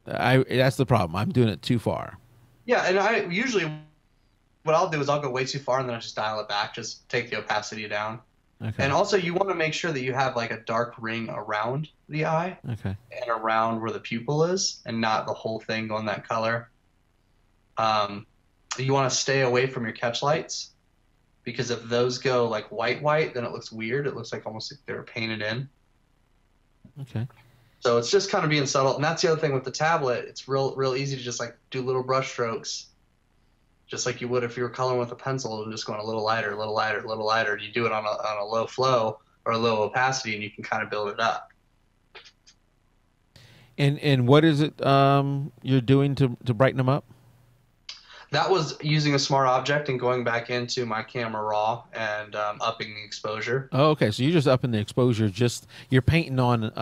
That's the problem. I'm doing it too far. Yeah, and I usually what I'll do is I'll go way too far and then I just dial it back, just take the opacity down. Okay. And also you want to make sure that you have like a dark ring around the eye Okay. and around where the pupil is and not the whole thing going that color. You want to stay away from your catch lights because if those go like white, then it looks weird. It looks like almost like they were painted in. Okay. So it's just kind of being subtle. And that's the other thing with the tablet. It's real easy to just like do little brush strokes, just like you would if you were coloring with a pencil and just going a little lighter, a little lighter, a little lighter. You do it on a low flow or a low opacity and you can kind of build it up. And what is it you're doing to brighten them up? That was using a smart object and going back into my camera raw and upping the exposure. Oh, okay. So you're just upping the exposure. Just you're painting on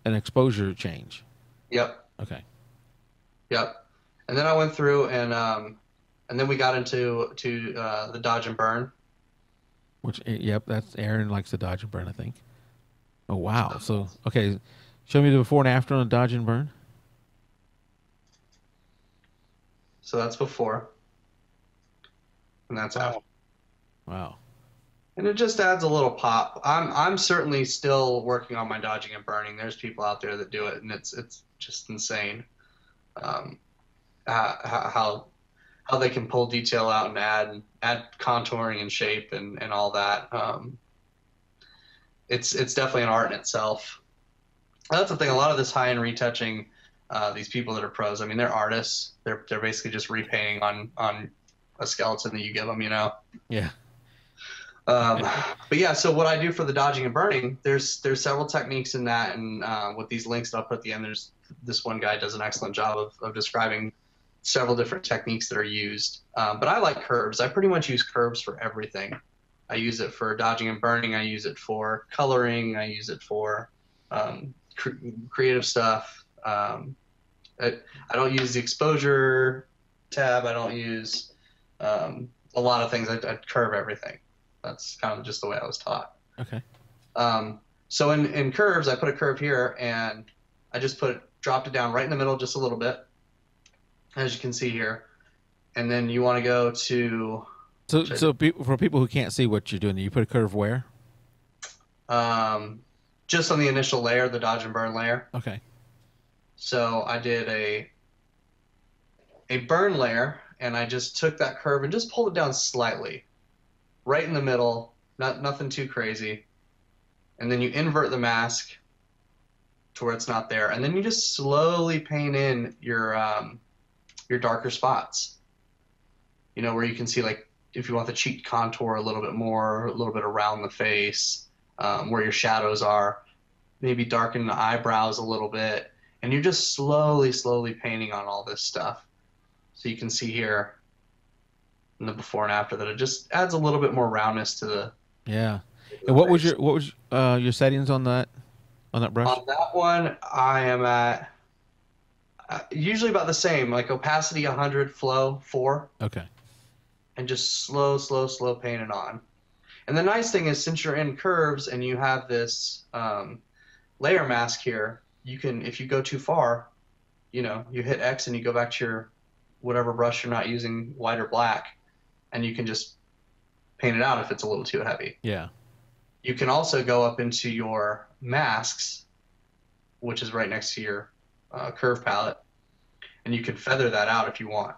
an exposure change. Yep. Okay. Yep. And then I went through and then we got into the dodge and burn. Which yep, that's Aaron likes to dodge and burn. I think. Oh wow. So okay, show me the before and after on dodge and burn. So that's before, and that's after. Wow. And it just adds a little pop. I'm certainly still working on my dodging and burning. There's people out there that do it, and it's just insane. How they can pull detail out and add contouring and shape and all that. It's definitely an art in itself. That's the thing. A lot of this high-end retouching, these people that are pros, I mean, they're artists. They're basically just repainting on a skeleton that you give them, Yeah. But yeah, so what I do for the dodging and burning, there's several techniques in that, and with these links that I'll put at the end, there's this one guy does an excellent job of describing several different techniques that are used. But I like curves. I pretty much use curves for everything. I use it for dodging and burning. I use it for coloring. I use it for creative stuff. I don't use the exposure tab. I don't use a lot of things. I curve everything. That's kind of just the way I was taught. Okay. So in curves, I put a curve here, and I just dropped it down right in the middle just a little bit, as you can see here. And then you want to go to... So for people who can't see what you're doing, you put a curve where? Just on the initial layer, the dodge and burn layer. Okay. So I did a burn layer, and I just took that curve and just pulled it down slightly, right in the middle, nothing too crazy. And then you invert the mask to where it's not there, and then you just slowly paint in your darker spots. Where you can see, like, if you want the cheek contour a little bit more, a little bit around the face, where your shadows are, maybe darken the eyebrows a little bit, and you're just slowly painting on all this stuff. So you can see here in the before and after that it just adds a little bit more roundness to the Yeah. the And what was face. your settings on that brush? On that one, I am at usually about the same, like opacity 100, flow 4, Okay. and just slow paint it on. And the nice thing is, since you're in curves and you have this layer mask here, you can, if you go too far, you hit X and you go back to your whatever brush you're not using, white or black, and you can just paint it out if it's a little too heavy. Yeah. You can also go up into your masks, which is right next to your curve palette, and you can feather that out if you want,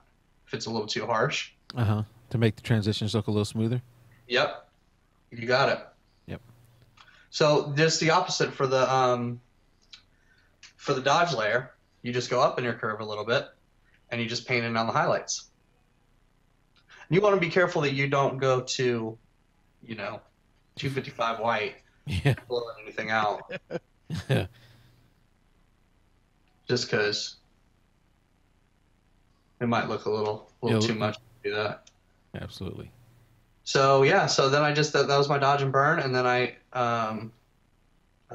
if it's a little too harsh. Uh-huh. To make the transitions look a little smoother. Yep, you got it. Yep. So just the opposite for the dodge layer. You just go up in your curve a little bit, and you just paint in on the highlights. And you want to be careful that you don't go to, 255 white, Yeah. blowing anything out, Yeah. just because it might look a little Yeah, too much to do that. Absolutely. So yeah, so then I just that was my dodge and burn, and then I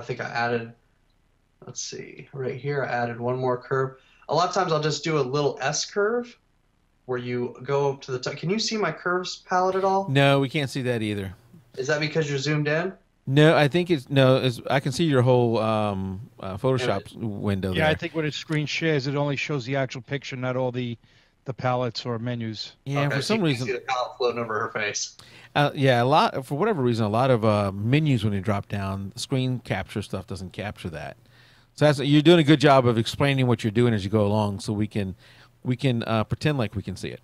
think I added, let's see, right here I added one more curve. A lot of times I'll just do a little S curve where you go up to the top. Can you see my curves palette at all? No, we can't see that either. Is that because you're zoomed in? No, I think it's I can see your whole Photoshop window Yeah, there. I think when it screen shares, it only shows the actual picture, not all the palettes or menus. Yeah, Okay, for so some you can reason. see the palette floating over her face. Yeah, for whatever reason, a lot of menus when you drop down, the screen capture stuff doesn't capture that. So you're doing a good job of explaining what you're doing as you go along, so we can pretend like we can see it.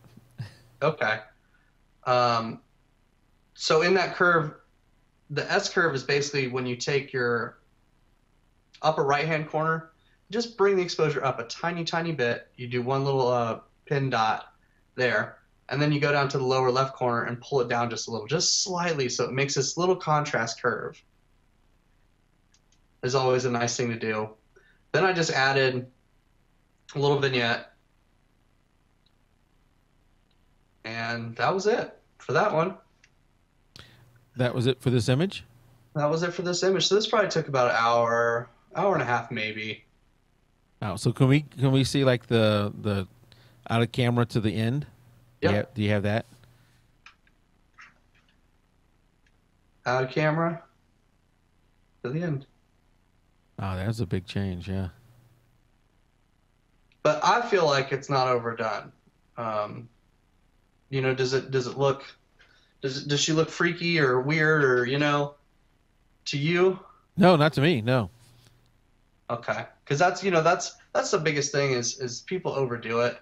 Okay. So in that curve, the S curve is basically when you take your upper right-hand corner, just bring the exposure up a tiny bit. You do one little pin dot there, and then you go down to the lower left corner and pull it down just a little, just slightly, so it makes this little contrast curve. Is always a nice thing to do. Then I just added a little vignette, and that was it for that one. That was it for this image. That was it for this image. So this probably took about an hour and a half maybe. Oh, so can we see like the out of camera to the end? Yeah. Do you have that? Out of camera to the end. Oh, that's a big change. Yeah. But I feel like it's not overdone. Does she look freaky or weird or to you? No, not to me. No. Okay, because that's the biggest thing is people overdo it,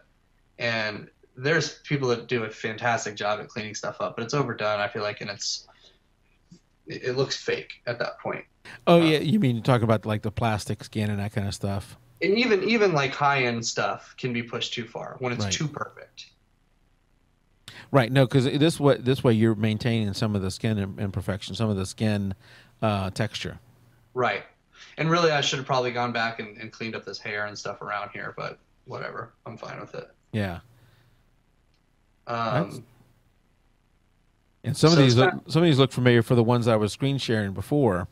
and there's people that do a fantastic job at cleaning stuff up, but it's overdone. I feel like, and it looks fake at that point. Oh yeah, you mean talking about like the plastic skin and that kind of stuff? And even like high end stuff can be pushed too far when it's Right. too perfect. Right. No, because this way you're maintaining some of the skin imperfection, some of the skin texture. Right. And really, I should have probably gone back and cleaned up this hair and stuff around here, but whatever. I'm fine with it. Yeah. Um, And some So of these it's some of these look familiar for the ones I was screen sharing before.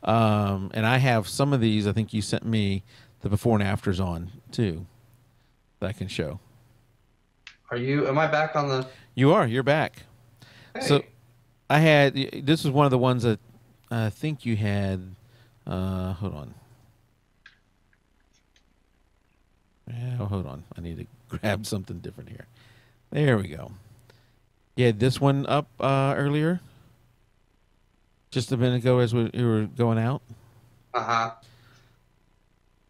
And I have some of these. I think you sent me the before and afters on too, that I can show. am I back on the, You are. You're back. hey, So I had this was one of the ones that I think you had. Hold on. Yeah, hold on. I need to grab something different here. There we go. You had this one up earlier, just a minute ago as we were going out. uh-huh,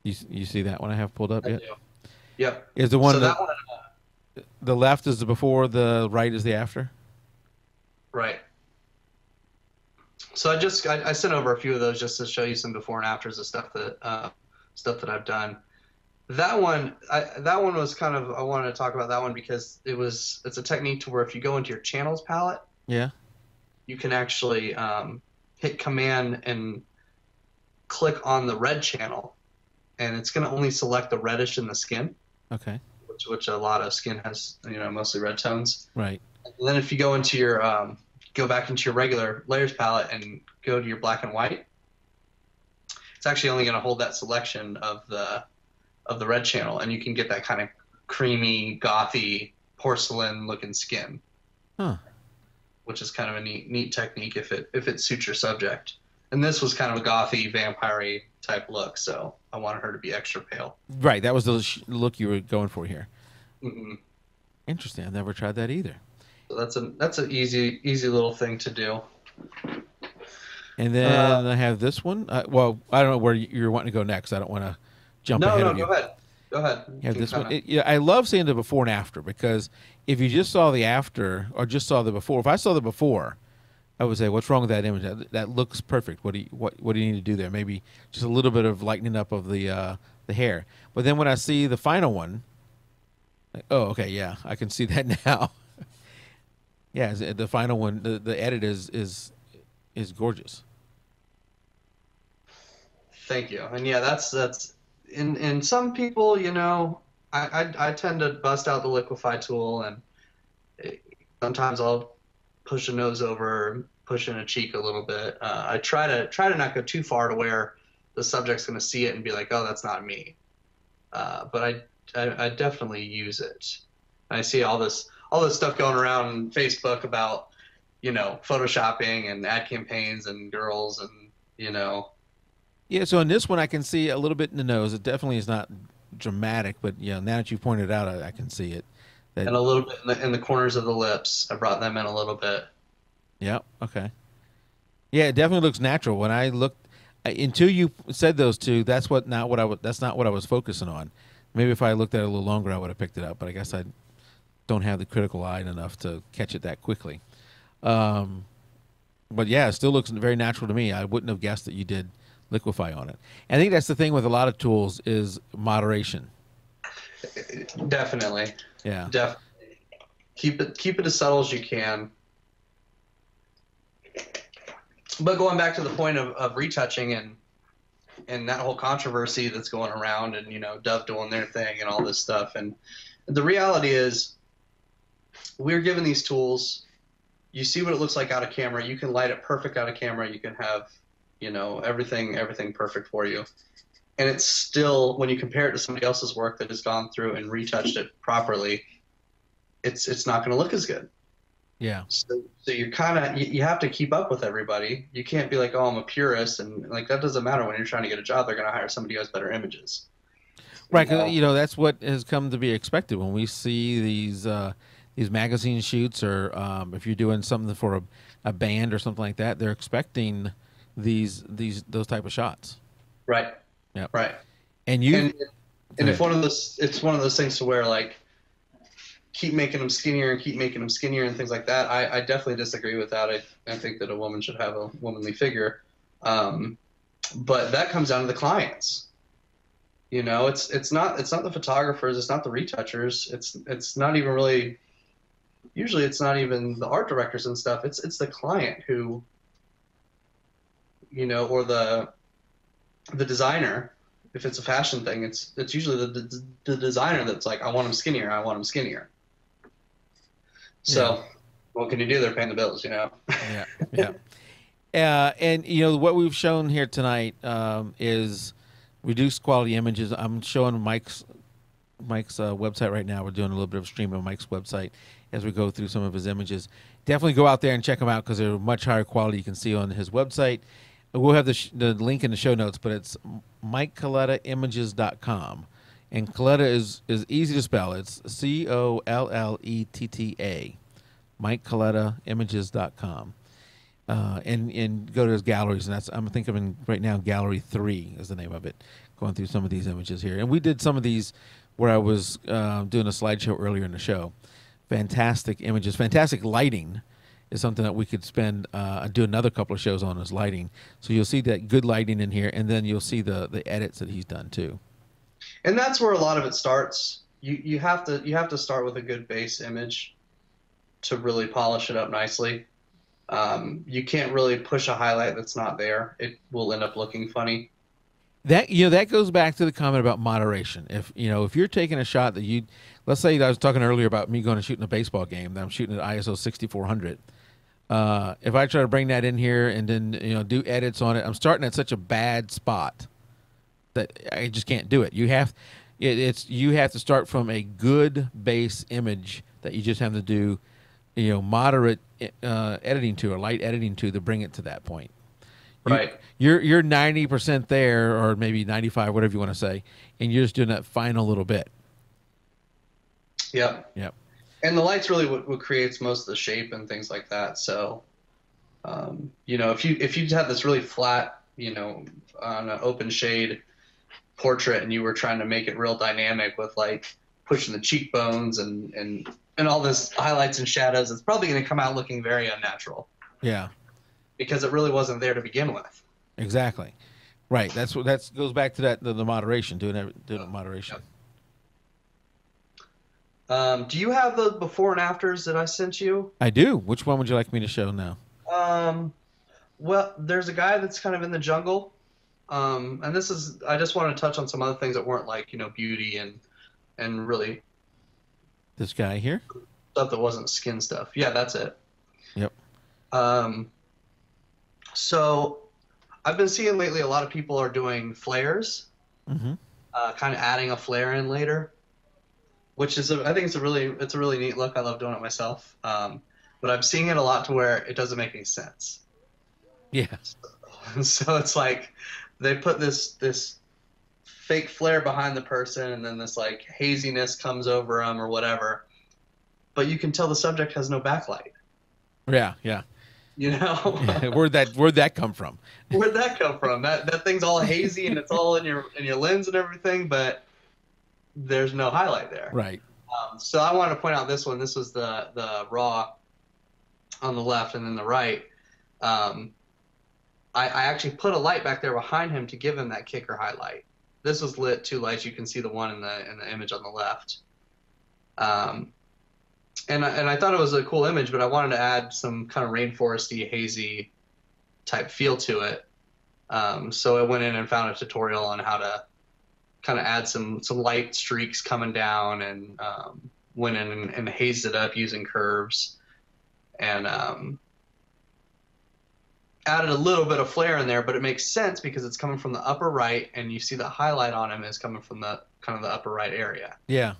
You see that one I have pulled up I yet? do. Yep. Is the one So that that one, the left is the before, the right is the after? right. So I sent over a few of those just to show you some before and afters of stuff that I've done. That one was kind of, I wanted to talk about that one because it's a technique to where if you go into your channels palette, Yeah. you can actually hit Command and click on the red channel, and it's going to only select the reddish in the skin, Okay. which a lot of skin has, mostly red tones. Right. And then if you go into your go back into your regular layers palette and go to your black and white, it's actually only going to hold that selection of the red channel, and you can get that kind of creamy, gothy, porcelain looking skin. Huh. Which is kind of a neat technique if it suits your subject. And this was kind of a gothy, vampire-y type look, so I wanted her to be extra pale. Right. That was the look you were going for here. Mm-hmm. Interesting. I've never tried that either. So that's an easy little thing to do. And then I have this one. Well, I don't know where you're wanting to go next. I don't want to jump ahead of you. Go ahead. Go ahead. You have this one. I love seeing the before and after, because if you just saw the after or just saw the before, if I saw the before, I would say, "What's wrong with that image? That looks perfect. What do you need to do there? Maybe just a little bit of lightening up of the hair." But then when I see the final one, like, oh, okay, yeah, I can see that now. Yeah, the final one, the edit is gorgeous. Thank you. And yeah, that's in some people, I tend to bust out the liquify tool, and sometimes I'll push a nose over, push in a cheek a little bit. I try to not go too far to where the subject's going to see it and be like, oh, that's not me. But I definitely use it. I see all this stuff going around on Facebook about, photoshopping and ad campaigns and girls and, Yeah, so in this one I can see a little bit in the nose. It definitely is not dramatic, but now that you pointed it out, I can see it. And a little bit in the corners of the lips. I brought them in a little bit. Yeah. Okay. Yeah, it definitely looks natural. When I looked, until you said those two, that's not what I was focusing on. Maybe if I looked at it a little longer, I would have picked it up. But I guess I don't have the critical eye enough to catch it that quickly. But yeah, it still looks very natural to me. I wouldn't have guessed that you did liquify on it. And I think that's the thing with a lot of tools is moderation. Definitely. Yeah. Definitely. Keep it as subtle as you can. But going back to the point of retouching and that whole controversy that's going around, and Dove doing their thing and all this stuff, and the reality is we're given these tools. You see what it looks like out of camera. You can light it perfect out of camera. You can have everything perfect for you. And it's still, when you compare it to somebody else's work that has gone through and retouched it properly, it's not going to look as good. Yeah. So you're you have to keep up with everybody. You can't be like, oh, I'm a purist, and like that doesn't matter when you're trying to get a job. They're going to hire somebody who has better images. Right. That's what has come to be expected when we see these magazine shoots, or if you're doing something for a band or something like that, they're expecting those type of shots. Right. Yeah. Right. And it's one of those things to where like keep making them skinnier and things like that. I definitely disagree with that. I think that a woman should have a womanly figure. But that comes down to the clients. It's not the photographers, it's not the retouchers, it's not even really, usually it's not even the art directors and stuff. It's the client who, or the designer. If it's a fashion thing, it's usually the designer that's like, I want them skinnier. So, what can you do? They're paying the bills, Yeah, yeah. And what we've shown here tonight is reduced quality images. I'm showing Mike's website right now. We're doing a little bit of stream on Mike's website as we go through some of his images. Definitely go out there and check them out because they're much higher quality. You can see on his website. We'll have the link in the show notes, but it's MikeColletta.images.com. And Colletta is easy to spell. It's Colletta. MikeColletta.images.com. And go to his galleries, and I'm thinking right now Gallery 3 is the name of it, going through some of these images here. And we did some of these where I was doing a slideshow earlier in the show. Fantastic images, fantastic lighting is something that we could do another couple of shows on, is lighting. So you'll see that good lighting in here, and then you'll see the edits that he's done too. And that's where a lot of it starts. You have to start with a good base image to really polish it up nicely. You can't really push a highlight that's not there. It will end up looking funny. That that goes back to the comment about moderation. If you're taking a shot that let's say I was talking earlier about me going and shooting a baseball game that I'm shooting at ISO 6400. If I try to bring that in here and then do edits on it, I'm starting at such a bad spot that I just can't do it. You have to start from a good base image that you just have to do moderate editing to or light editing to bring it to that point. Right. You're 90% there, or maybe 95, whatever you want to say, and you're just doing that final little bit. Yep. Yep. And the light's really what creates most of the shape and things like that. So, if you had this really flat, on an open shade portrait, and you were trying to make it real dynamic with like pushing the cheekbones and all this highlights and shadows, it's probably going to come out looking very unnatural. Yeah. Because it really wasn't there to begin with. Exactly. Right. That goes back to the moderation, doing it moderation. Yep. Do you have the before and afters that I sent you? I do. Which one would you like me to show now? Well, there's a guy that's kind of in the jungle. And I just want to touch on some other things that weren't like, beauty and really this guy here? Stuff that wasn't skin stuff. Yeah, that's it. Yep. So I've been seeing lately a lot of people are doing flares, kind of adding a flare in later, which is I think it's a really neat look. I love doing it myself. But I'm seeing it a lot to where it doesn't make any sense. Yeah. So it's like they put this fake flare behind the person, and then this like haziness comes over them or whatever. But you can tell the subject has no backlight. Yeah, yeah. Where'd that come from? Where'd that come from? That thing's all hazy and it's all in your lens and everything, but there's no highlight there. Right. So I wanted to point out this one. This was the raw on the left, and then the right. I actually put a light back there behind him to give him that kicker highlight. This was lit 2 lights. You can see the one in the image on the left. And I thought it was a cool image, but I wanted to add some kind of rainforesty, hazy type feel to it. So I went in and found a tutorial on how to kind of add some light streaks coming down, and went in and hazed it up using curves, and added a little bit of flare in there, but it makes sense because it's coming from the upper right, and you see the highlight on him is coming from the kind of the upper right area. Yeah.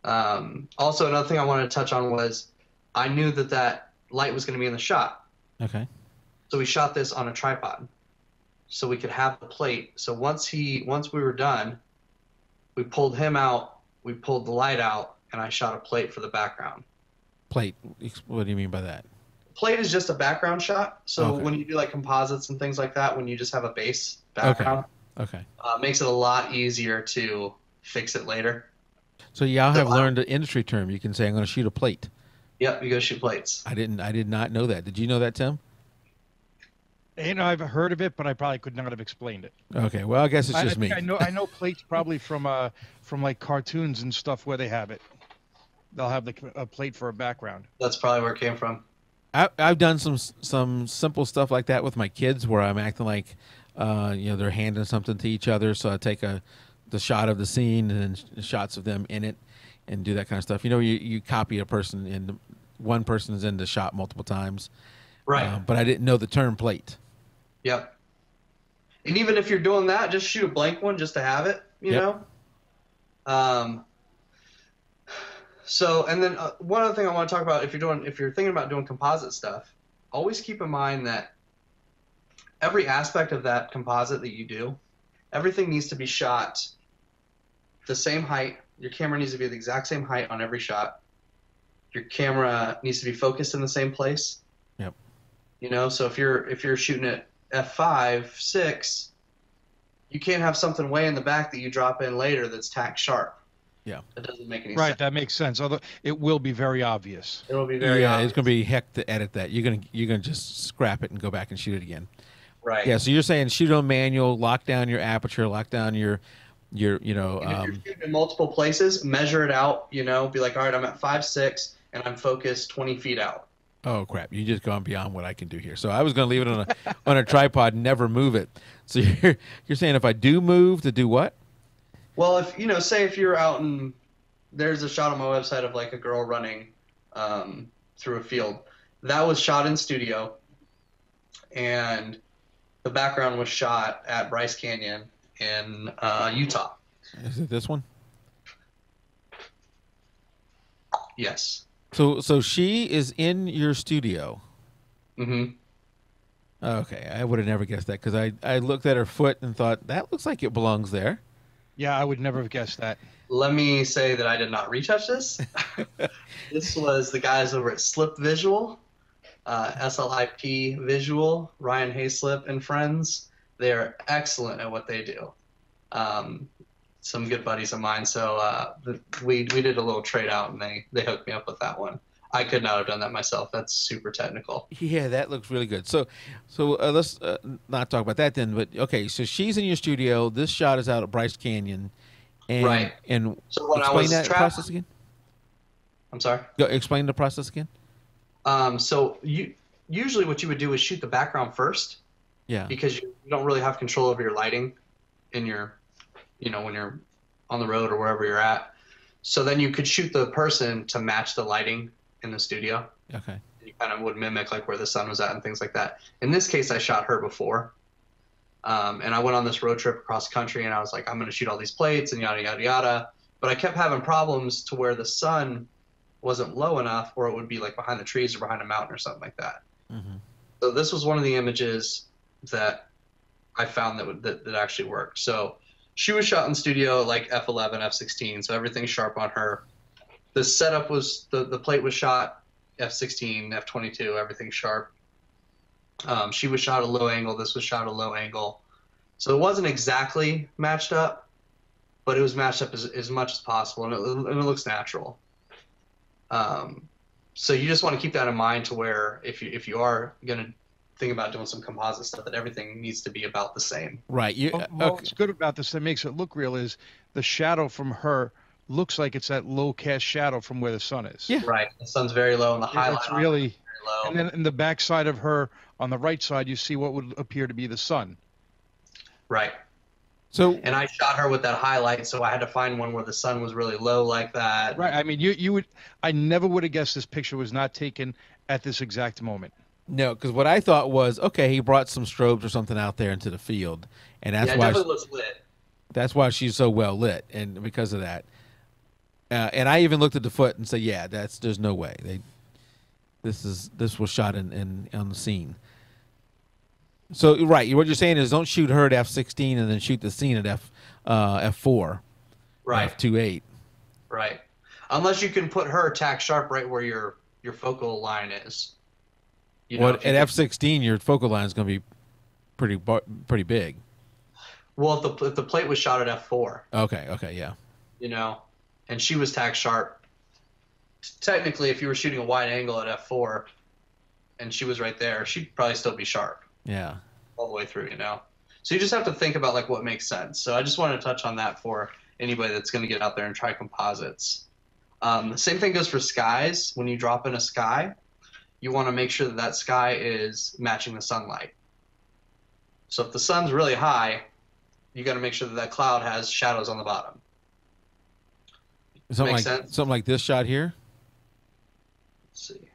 Also, another thing I wanted to touch on was I knew that light was going to be in the shot. Okay. So we shot this on a tripod so we could have the plate. So once we were done, we pulled him out, we pulled the light out, and I shot a plate for the background. Plate? What do you mean by that? Plate is just a background shot. So when you do like composites and things like that, when you just have a base background, okay. Makes it a lot easier to fix it later. So y'all have learned an industry term. You can say, I'm going to shoot a plate. Yep, you go shoot plates. I did not know that. Did you know that, Tim? I've heard of it, but I probably could not have explained it. Okay, well, I guess it's just me. I know plates probably from like cartoons and stuff where they have it. They'll have a plate for a background. That's probably where it came from. I've done some simple stuff like that with my kids where I'm acting like they're handing something to each other. So I take the shot of the scene and then shots of them in it and do that kind of stuff. You copy a person and one person is in the shot multiple times. Right. But I didn't know the term plate. Yep. And even if you're doing that, just shoot a blank one just to have it, you know? So, and then one other thing I want to talk about, if you're thinking about doing composite stuff, always keep in mind that every aspect of that composite that you do, everything needs to be shot the same height. Your camera needs to be the exact same height on every shot. Your camera needs to be focused in the same place. Yep. So if you're shooting at f5, 6, you can't have something way in the back that you drop in later that's tack sharp. Yeah. That doesn't make any sense. Right, that makes sense. Although it will be very obvious. It will be very obvious. It's going to be heck to edit that. You're gonna just scrap it and go back and shoot it again. Right. Yeah, so you're saying shoot on manual, lock down your aperture, lock down your if you're shooting in multiple places, measure it out, be like, all right, I'm at 5.6 and I'm focused 20 feet out. Oh crap! You just gone beyond what I can do here. So I was going to leave it on a on a tripod, and never move it. So you're saying if I do move, to do what? Well, if say if you're out and there's a shot on my website of like a girl running through a field. That was shot in studio, and the background was shot at Bryce Canyon in Utah. Is it this one? Yes. So she is in your studio. Mm-hmm. Okay, I would have never guessed that because I looked at her foot and thought that looks like it belongs there. Yeah, I would never have guessed that. Let me say that I did not retouch this. This was the guys over at Slip Visual, SLIP Visual, Ryan Hayslip and friends. They are excellent at what they do. Some good buddies of mine. So we did a little trade out, and they hooked me up with that one. I could not have done that myself. That's super technical. Yeah, that looks really good. So let's not talk about that then. But okay, so she's in your studio. This shot is out at Bryce Canyon, and Right. And So when I explain was that process again. I'm sorry. Go explain the process again. So usually what you would do is shoot the background first, Yeah. because you don't really have control over your lighting in your, when you're on the road or wherever you're at. So then you could shoot the person to match the lighting in the studio. Okay. You kind of would mimic like where the sun was at and things like that. In this case, I shot her before. And I went on this road trip across the country, and I was like, I'm going to shoot all these plates and yada, yada, yada. But I kept having problems to where the sun wasn't low enough, or it would be like behind the trees or behind a mountain or something like that. Mm-hmm. So this was one of the images that I found that actually worked. So she was shot in studio like F11, F16, so everything's sharp on her. The setup was, the plate was shot F16, F22, everything's sharp. She was shot at a low angle. This was shot at a low angle. So it wasn't exactly matched up, but it was matched up as much as possible, and it looks natural. So you just want to keep that in mind, to where if you are going to think about doing some composite stuff, that everything needs to be about the same. Right. You. Well, Okay. what's good about this that makes it look real is the shadow from her looks like it's that low cast shadow from where the sun is. Yeah. Right. The sun's very low, and the highlight It's on really, it is very low. and then in the back side of her, on the right side, you see what would appear to be the sun. Right. So And I shot her with that highlight, so I had to find one where the sun was really low like that. Right. I mean, you would. I never would have guessed this picture was not taken at this exact moment. no, because what I thought was, okay, he brought some strobes or something out there into the field, and that's Yeah, it why definitely looks lit. that's why she's so well lit, and because of that. And I even looked at the foot and said, yeah, there's no way this was shot in on the scene. So right, what you're saying is don't shoot her at F16 and then shoot the scene at F4, Right. F28. Right. Unless you can put her tack sharp right where your focal line is. Well, if you at can- F16, your focal line is going to be pretty big. Well, if the plate was shot at F4, Okay, yeah. and she was tack sharp. Technically, if you were shooting a wide angle at F4 and she was right there, she'd probably still be sharp Yeah. all the way through, So you just have to think about like what makes sense. So I just wanted to touch on that for anybody that's going to get out there and try composites. The same thing goes for skies. When you drop in a sky, you want to make sure that sky is matching the sunlight. So if the sun's really high, you got to make sure that cloud has shadows on the bottom. Something Makes like sense. something like this shot here. Let's see.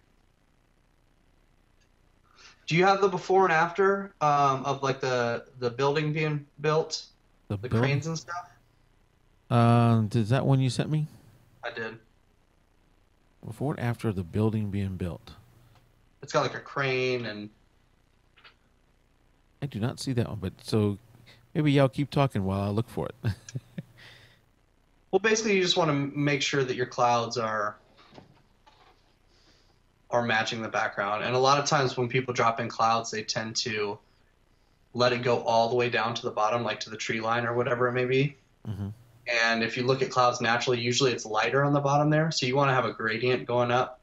Do you have the before and after of like the building being built, the building- cranes and stuff? Is that one you sent me? I did. Before and after the building being built. It's got like a crane and I do not see that one, but so maybe y'all keep talking while I look for it. well, basically you just want to make sure that your clouds are matching the background. And a lot of times when people drop in clouds, they tend to let it go all the way down to the bottom, like to the tree line or whatever it may be. Mm-hmm. And if you look at clouds naturally, usually it's lighter on the bottom there. So you want to have a gradient going up,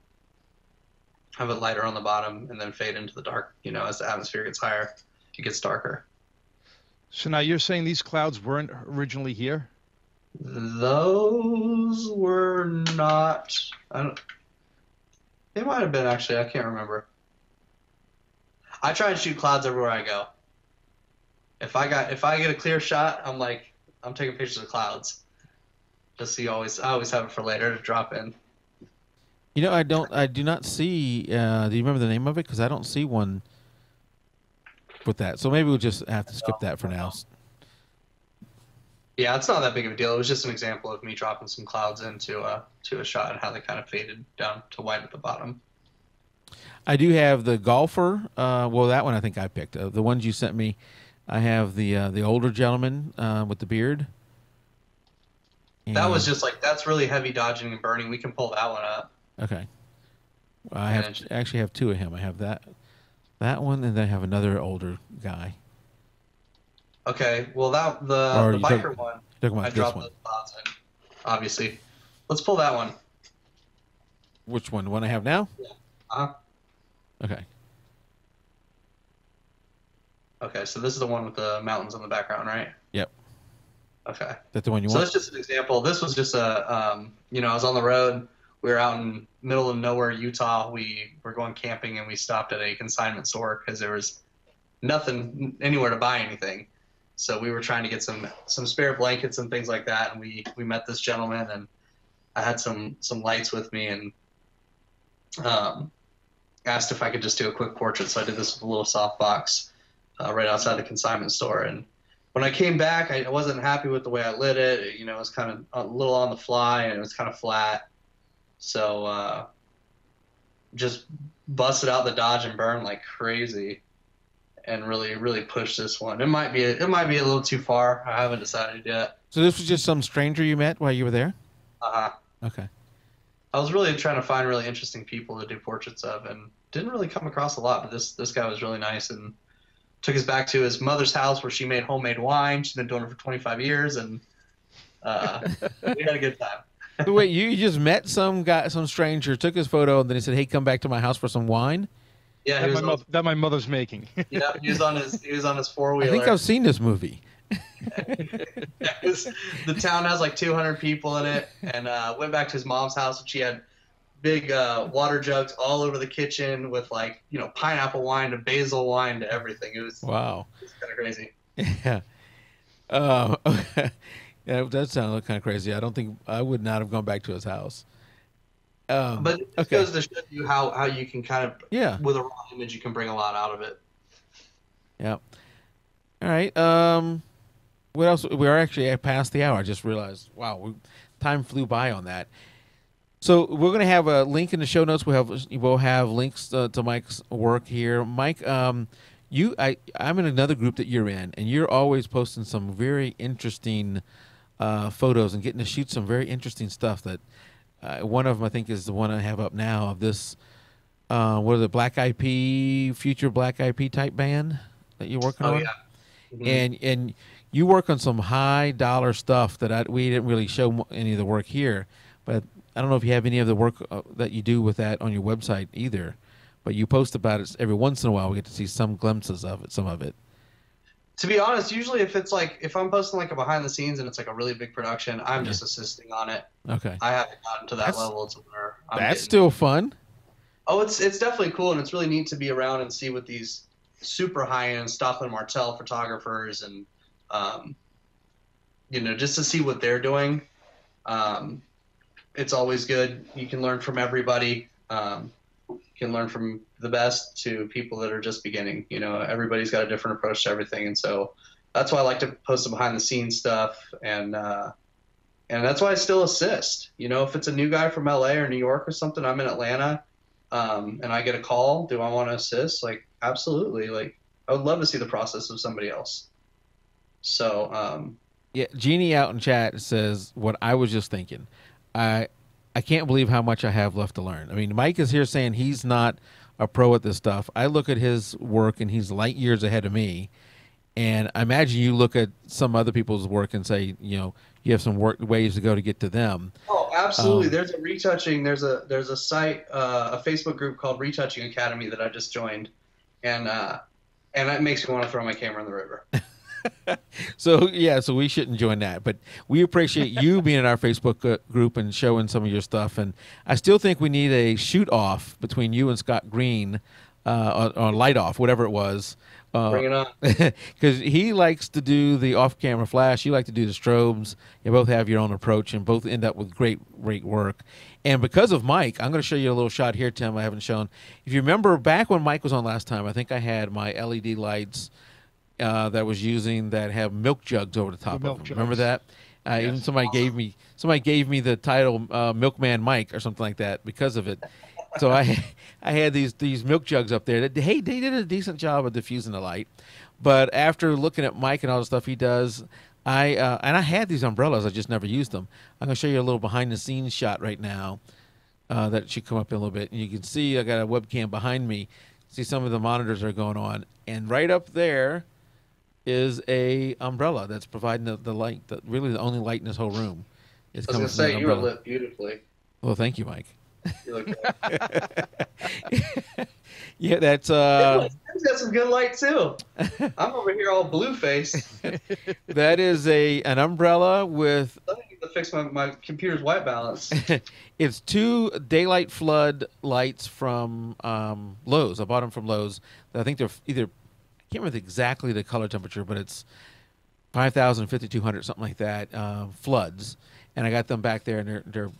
have it lighter on the bottom, and then fade into the dark. As the atmosphere gets higher, it gets darker. So now you're saying these clouds weren't originally here? Those were not. It might have been actually. I can't remember. I try and shoot clouds everywhere I go. If I get a clear shot, I'm taking pictures of clouds. Just so I always have it for later to drop in. I do not see. Do you remember the name of it? Because I don't see one with that. So maybe we'll just have to skip that for now. Yeah, it's not that big of a deal. It was just an example of me dropping some clouds into to a shot and how they kind of faded down to white at the bottom. I do have the golfer. Well, that one I think I picked. The ones you sent me, I have the older gentleman with the beard. That was just that's really heavy dodging and burning. We can pull that one up. Okay. I actually have two of him. I have that one, and then I have another older guy. Okay. Well, the biker one, I dropped those clouds in, obviously. Let's pull that one. Which one? The one I have now? Yeah. Uh-huh. Okay. Okay, so this is the one with the mountains in the background, right? Yep. Okay. That's the one you want? So that's just an example. This was just I was on the road. We were out in middle of nowhere, Utah. We were going camping, and we stopped at a consignment store because there was nothing anywhere to buy anything. So we were trying to get some spare blankets and things like that, and we met this gentleman, and I had some lights with me, and asked if I could just do a quick portrait. So I did this with a little softbox right outside the consignment store. And when I came back, I wasn't happy with the way I lit it. It was kind of a little on the fly, and it was kind of flat. So just busted out the dodge and burn like crazy, and really, really pushed this one. It might be a little too far. I haven't decided yet. So this was just some stranger you met while you were there? Uh-huh. Okay. I was really trying to find really interesting people to do portraits of, and didn't really come across a lot. But this guy was really nice, and took us back to his mother's house where she made homemade wine. She's been doing it for 25 years, and we had a good time. Wait, you just met some stranger, took his photo, and then he said, "Hey, come back to my house for some wine." Yeah, that my mother's making. Yeah, he was on his four-wheeler. I think I've seen this movie. The town has like 200 people in it, and went back to his mom's house, and she had big water jugs all over the kitchen with pineapple wine to basil wine to everything. It was wow. It was kind of crazy. Yeah. Okay. Yeah, it does sound kind of crazy. I don't think I would not have gone back to his house. But it goes to show you how you can kind of, with a raw image, you can bring a lot out of it. Yeah. All right. What else? We are actually past the hour. I just realized. Wow, time flew by on that. So we're going to have a link in the show notes. We'll have links to Mike's work here. Mike, I'm in another group that you're in, and you're always posting some very interesting photos and getting to shoot some very interesting stuff. That one of them I think is the one I have up now of this. What is it? Black Eyed Peas, future Black Eyed Peas type band that you're working on. Oh yeah. Mm-hmm. And you work on some high dollar stuff that we didn't really show any of the work here, but I don't know if you have any of the work that you do with that on your website either, but you post about it every once in a while. We get to see some glimpses of it, some of it. To be honest, usually if I'm posting a behind the scenes and it's a really big production, I'm just assisting on it. Okay. I haven't gotten to that level to where that's still fun. Oh, it's definitely cool, and it's really neat to be around and see what these super high-end Stocklin Martel photographers and just to see what they're doing. It's always good. You can learn from everybody. You can learn from the best to people that are just beginning. Everybody's got a different approach to everything, and so that's why I like to post the behind-the-scenes stuff, and that's why I still assist. If it's a new guy from LA or New York or something, I'm in Atlanta, and I get a call. Do I want to assist? Absolutely. I would love to see the process of somebody else. So. Yeah, Jeannie out in chat says what I was just thinking. I can't believe how much I have left to learn. I mean, Mike is here saying he's not a pro at this stuff. I look at his work, and he's light years ahead of me. And I imagine you look at some other people's work and say, you have some ways to go to get to them. Oh, absolutely. There's a retouching. There's a site, a Facebook group called Retouching Academy that I just joined, and it makes me want to throw my camera in the river. So yeah, so we shouldn't join that, but we appreciate you being in our Facebook group and showing some of your stuff. And I still think we need a shoot off between you and Scott Green, or light off, whatever it was. Bring it on. Because he likes to do the off-camera flash. You like to do the strobes. You both have your own approach, and both end up with great work. And because of Mike, I'm going to show you a little shot here, Tim. I haven't shown. If you remember back when Mike was on last time, I think I had my LED lights that I was using that have milk jugs over the top of them. Jugs. Remember that? Yes. Even somebody gave me the title Milkman Mike or something like that because of it. So I had these milk jugs up there that, hey, they did a decent job of diffusing the light. But after looking at Mike and all the stuff he does, I had these umbrellas. I just never used them. I'm going to show you a little behind the scenes shot right now that should come up in a little bit. And you can see I got a webcam behind me. See some of the monitors that are going on. And right up there is a umbrella that's providing the light, really the only light in this whole room. Is I was going to say, you were lit beautifully. Well, thank you, Mike. You look good. Yeah, that's Tim's got some good light too. I'm over here all blue faced. that is an umbrella with I need to fix my computer's white balance. it's 2 daylight flood lights from Lowe's. I bought them from Lowe's. I think they're either, I can't remember exactly the color temperature, but it's 5,000, 5,200, something like that, floods. And I got them back there, and they're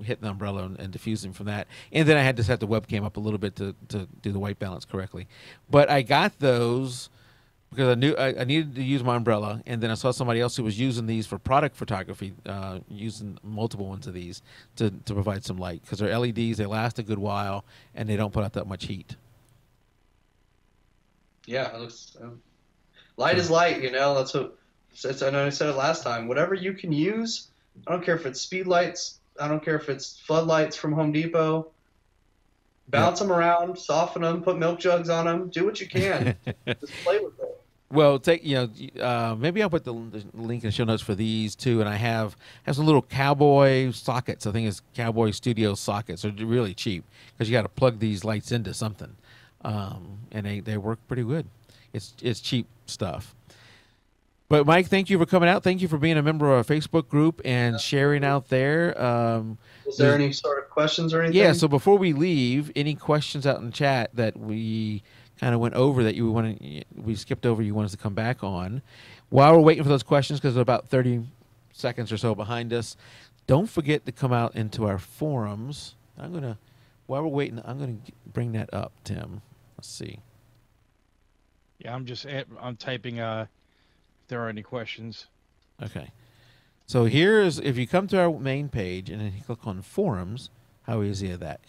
hitting the umbrella and diffusing from that. And then I had to set the webcam up a little bit to do the white balance correctly. But I got those because I knew I needed to use my umbrella, and then I saw somebody else who was using these for product photography, using multiple ones of these to provide some light, because they're LEDs, they last a good while, and they don't put out that much heat. Yeah, it looks. Light is light, That's what. I know I said it last time. Whatever you can use, I don't care if it's speed lights. I don't care if it's floodlights from Home Depot. Bounce them around, soften them, put milk jugs on them. Do what you can. Just play with it. Well, maybe I'll put the link in the show notes for these too. And I have some little Cowboy sockets. I think it's Cowboy Studio sockets. They're really cheap because you got to plug these lights into something, and they work pretty good. It's cheap stuff. But Mike, thank you for coming out. Thank you for being a member of our Facebook group and sharing out there. Was there any sort of questions or anything? Yeah. So before we leave, any questions out in chat that we kind of went over that we skipped over, you want us to come back on? While we're waiting for those questions, because they're about 30 seconds or so behind us, don't forget to come out into our forums. While we're waiting, I'm gonna bring that up, Tim. Let's see. Yeah, I'm typing. If there are any questions. Okay. So here's, if you come to our main page and then you click on forums, how easy is that?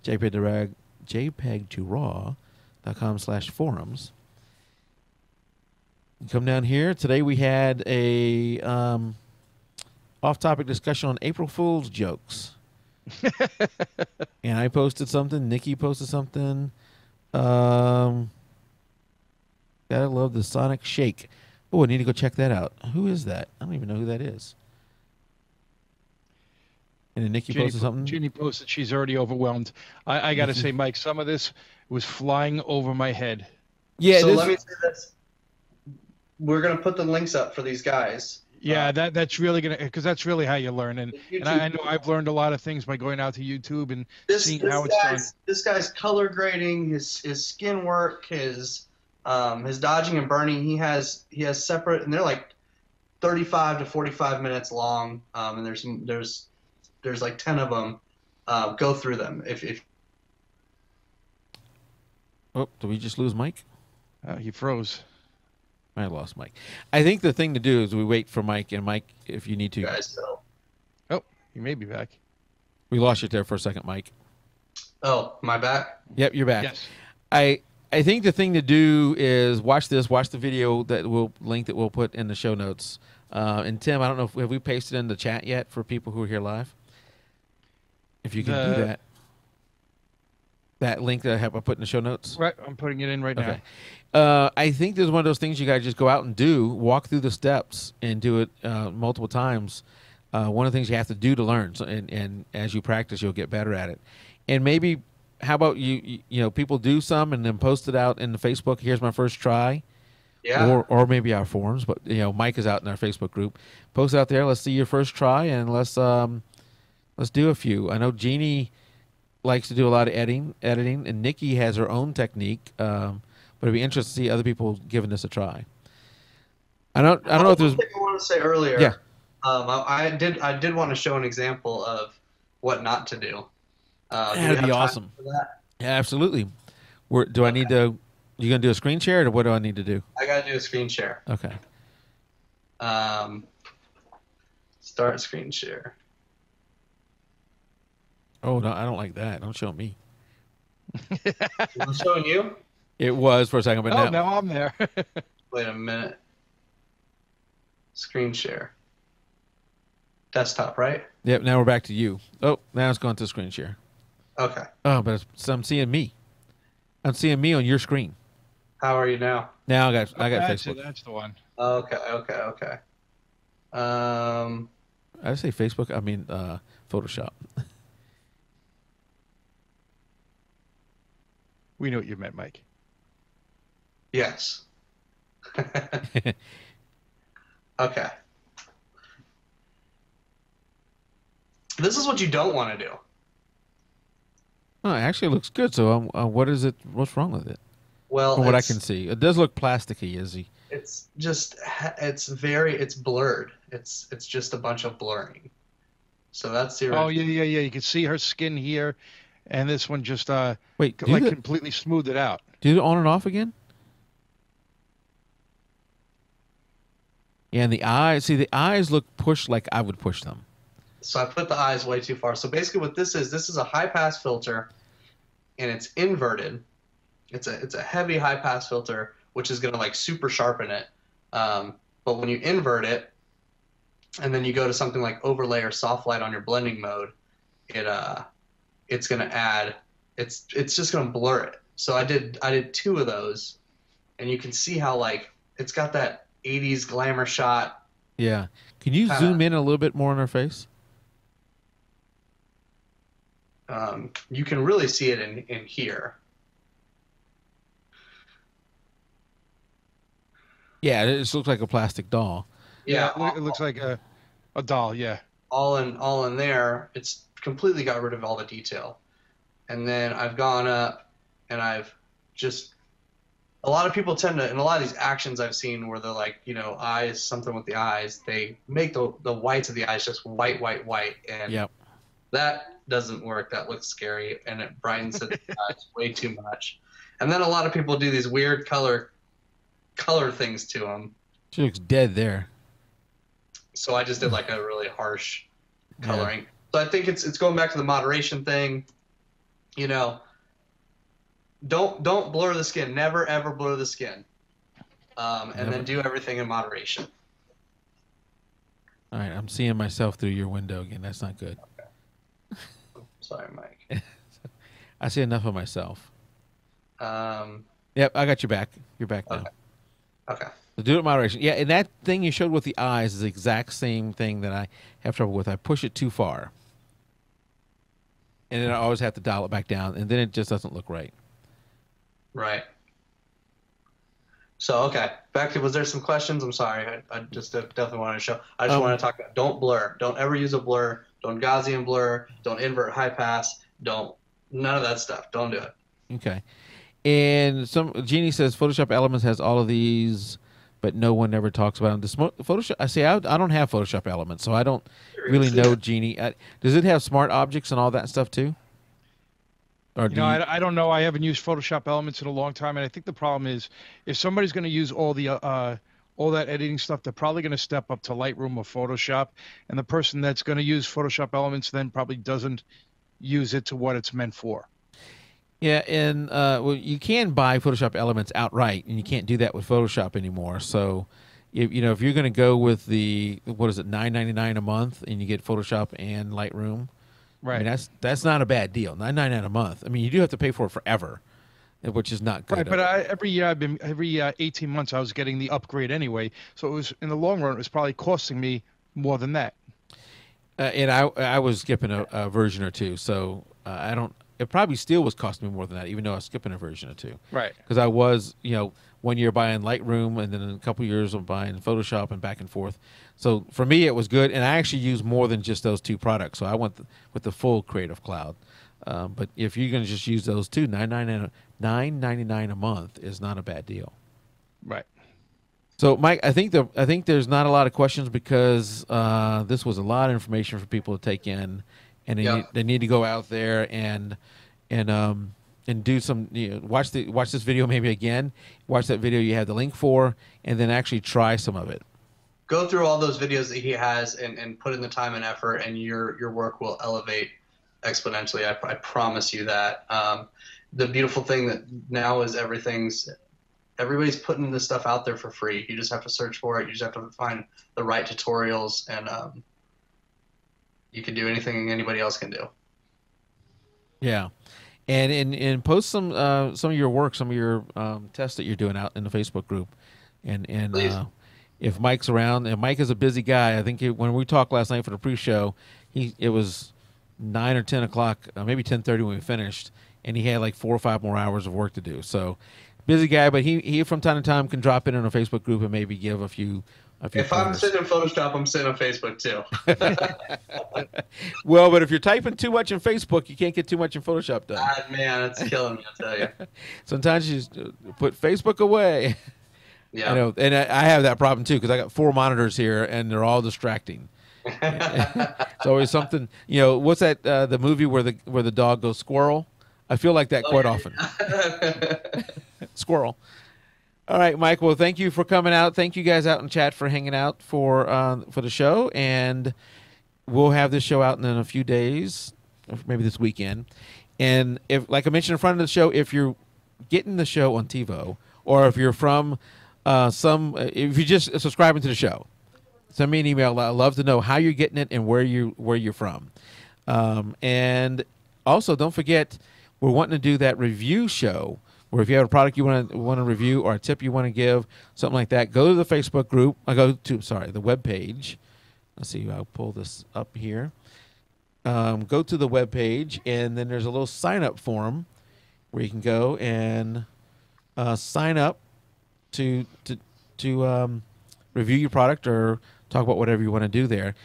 JPEG to raw.com/forums. You come down here. Today we had a off-topic discussion on April Fool's jokes. And I posted something. Nikki posted something. Gotta love the Sonic Shake. Oh, I need to go check that out. Who is that? I don't even know who that is. And then Nikki posted something. Ginny posted she's already overwhelmed. I got to say, Mike, some of this was flying over my head. Yeah. So let me say this. We're going to put the links up for these guys. Yeah, that's really because that's really how you learn. And I know I've learned a lot of things by going out to YouTube and seeing how it's done. This guy's color grading, his skin work, his dodging and burning. He has separate, and they're like 35 to 45 minutes long. And there's like 10 of them. Go through them. If Oh, did we just lose Mike? He froze. I lost Mike. I think the thing to do is we wait for Mike, and Mike, if you need to. Guys, Oh, you may be back. We lost you there for a second, Mike. Oh, my back? Yep, you're back. Yes. I think the thing to do is watch the video that we'll put in the show notes. And Tim, I don't know have we pasted in the chat yet for people who are here live? If you can do that. That link that I put in the show notes. Right, I'm putting it in right Okay. now. I think there's one of those things you got to just go out and walk through the steps and do it multiple times. One of the things you have to do to learn, and as you practice, you'll get better at it. And maybe, how about you people do some and then post it out in the Facebook, here's my first try. Yeah. or maybe our forums. But Mike is out in our Facebook group. Post out there. Let's see your first try, and let's do a few. I know Jeannie likes to do a lot of editing, and Nikki has her own technique. But it'd be interesting to see other people giving this a try. I don't know if there's. One thing I want to say earlier. Yeah. I did want to show an example of what not to do. Do we That'd have be time awesome. for that? Yeah, absolutely. Do I need to? You gonna do a screen share, or what do I need to do? I gotta do a screen share. Okay. Start screen share. Oh no, I don't like that. Don't show me. I'm showing you. It was for a second, but Oh, now. now I'm there. Wait a minute. Screen share. Desktop, right? Yep. Now we're back to you. Oh, now it's going to screen share. Okay. Oh, but I'm seeing me. I'm seeing me on your screen. How are you now? Now I got That's Facebook. it, that's the one. Okay. I say Facebook. I mean Photoshop. We know what you meant, Mike. Yes. Okay. This is what you don't want to do. Oh, it actually looks good. So what is it? What's wrong with it? Well, From what I can see, it does look plasticky. Is he? it's blurred. It's just a bunch of blurring. So that's the Oh, yeah. You can see her skin here, and this one just Wait, completely smoothed it out. do it on and off again? Yeah, and the eyes. See, the eyes look pushed like I would push them. So I put the eyes way too far. So basically what this is a high pass filter, and it's inverted. It's a heavy high pass filter, which is gonna like super sharpen it. But when you invert it, and then you go to something like overlay or soft light on your blending mode, it's gonna add, it's just gonna blur it. So I did 2 of those, and you can see how like it's got that 80s glamour shot. Yeah. Can you zoom in a little bit more on her face? You can really see it in here. Yeah, it just looks like a plastic doll. Yeah, it looks like a doll. Yeah. all in there. It's completely got rid of all the detail. And then I've gone up and I've just, a lot of people tend to, in a lot of these actions I've seen where they're like, eyes, something with the eyes, they make the whites of the eyes just white. And Yep. that doesn't work. That looks scary. And it brightens the eyes way too much. And then a lot of people do these weird color things to them. She looks dead there. So I just did like a really harsh coloring. Yeah. So I think it's going back to the moderation thing. Don't blur the skin. Never ever blur the skin. And then do everything in moderation. All right, I'm seeing myself through your window again. That's not good. Okay. Sorry, Mike. I see enough of myself. Yep, I got you back. You're back now. Okay. So do it in moderation. Yeah, and that thing you showed with the eyes is the exact same thing that I have trouble with. I push it too far. And then I always have to dial it back down, and then it just doesn't look right. Right. So, okay. Back to, was there some questions? I'm sorry. I just definitely wanted to show. I just want to talk about, don't blur. Don't ever use a blur. Don't Gaussian blur. Don't invert high pass. None of that stuff. Don't do it. Okay. And Jeannie says Photoshop Elements has all of these, but no one ever talks about them. Photoshop. I don't have Photoshop Elements, so I don't really know, Jeannie. Does it have smart objects and all that stuff too? Or I don't know. I haven't used Photoshop Elements in a long time, and I think the problem is if somebody's going to use all that editing stuff, they're probably going to step up to Lightroom or Photoshop, and the person that's going to use Photoshop Elements then probably doesn't use it to what it's meant for. Yeah, and well, you can buy Photoshop Elements outright, and you can't do that with Photoshop anymore. So, if you're going to go with the $9.99 a month, and you get Photoshop and Lightroom, right? I mean, that's not a bad deal. $9.99 a month. I mean, you do have to pay for it forever, which is not good. Right, but every 18 months I was getting the upgrade anyway. So it was, in the long run, it was probably costing me more than that. And I was skipping a version or two, so I don't. it probably still was costing me more than that, even though I was skipping a version or two. Right. Because I was, 1 year buying Lightroom, and then in a couple years of buying Photoshop and back and forth. So for me, it was good, and I actually use more than just those two products. So I went with the full Creative Cloud. But if you're going to just use those two, $9.99 a month is not a bad deal. Right. So, Mike, I think there's not a lot of questions because this was a lot of information for people to take in, and they need to go out there and do some watch this video maybe again, watch that video you have the link for, and then actually try some of it. Go through all those videos that he has and put in the time and effort, and your work will elevate exponentially. I promise you that. The beautiful thing that now is everybody's putting this stuff out there for free. You just have to search for it. You just have to find the right tutorials, and you can do anything anybody else can do. Yeah. And post some of your work, some of your tests that you're doing out in the Facebook group, and if Mike's around, and Mike is a busy guy. I think when we talked last night for the pre-show, it was 9 or 10 o'clock, maybe 10:30 when we finished, and he had like 4 or 5 more hours of work to do. So busy guy, but he from time to time can drop in on a Facebook group and maybe give a few. If I'm sitting in Photoshop, I'm sitting on Facebook too. Well, but if you're typing too much in Facebook, you can't get too much in Photoshop done. Man, it's killing me, I'll tell you. Sometimes you just put Facebook away. Yeah. I know, and I have that problem too because I got 4 monitors here and they're all distracting. It's always something. What's that? The movie where the dog goes squirrel. I feel like that quite often. Squirrel. All right, Mike. Well, thank you for coming out. Thank you guys out in chat for hanging out for the show, and we'll have this show out in a few days, or maybe this weekend. And if, like I mentioned in front of the show, if you're getting the show on TiVo, or if you're from if you're just subscribing to the show, send me an email. I'd love to know how you're getting it and where you're from. And also, don't forget, we're wanting to do that review show. Or if you have a product you want to review or a tip you want to give, something like that, go to the Facebook group. The web page. Let's see. I'll pull this up here. Go to the web page, and then there's a little sign-up form where you can go and sign up to review your product or talk about whatever you want to do there.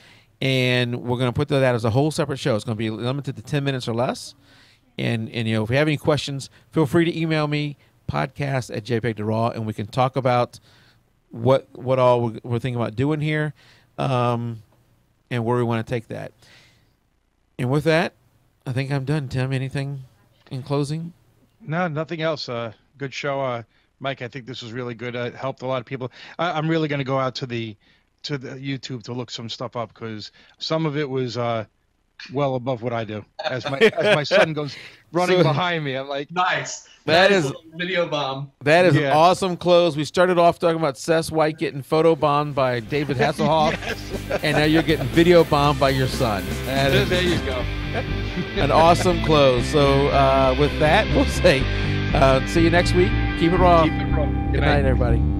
And we're going to put that as a whole separate show. It's going to be limited to 10 minutes or less. And if you have any questions, feel free to email me, podcast@jpeg.raw, and we can talk about what all we're thinking about doing here, and where we want to take that. And with that, I think I'm done. Tim, anything in closing? No, nothing else. Good show, Mike. I think this was really good. It helped a lot of people. I'm really going to go out to the YouTube to look some stuff up because some of it was well above what I do. As my son goes running behind me, I'm like, nice. That is video bomb. That is an awesome close. We started off talking about Seth White getting photo bombed by David Hasselhoff, and now you're getting video bombed by your son. There you go. An awesome close. So with that, we'll say see you next week. Keep it raw. Keep it raw. Good night, everybody.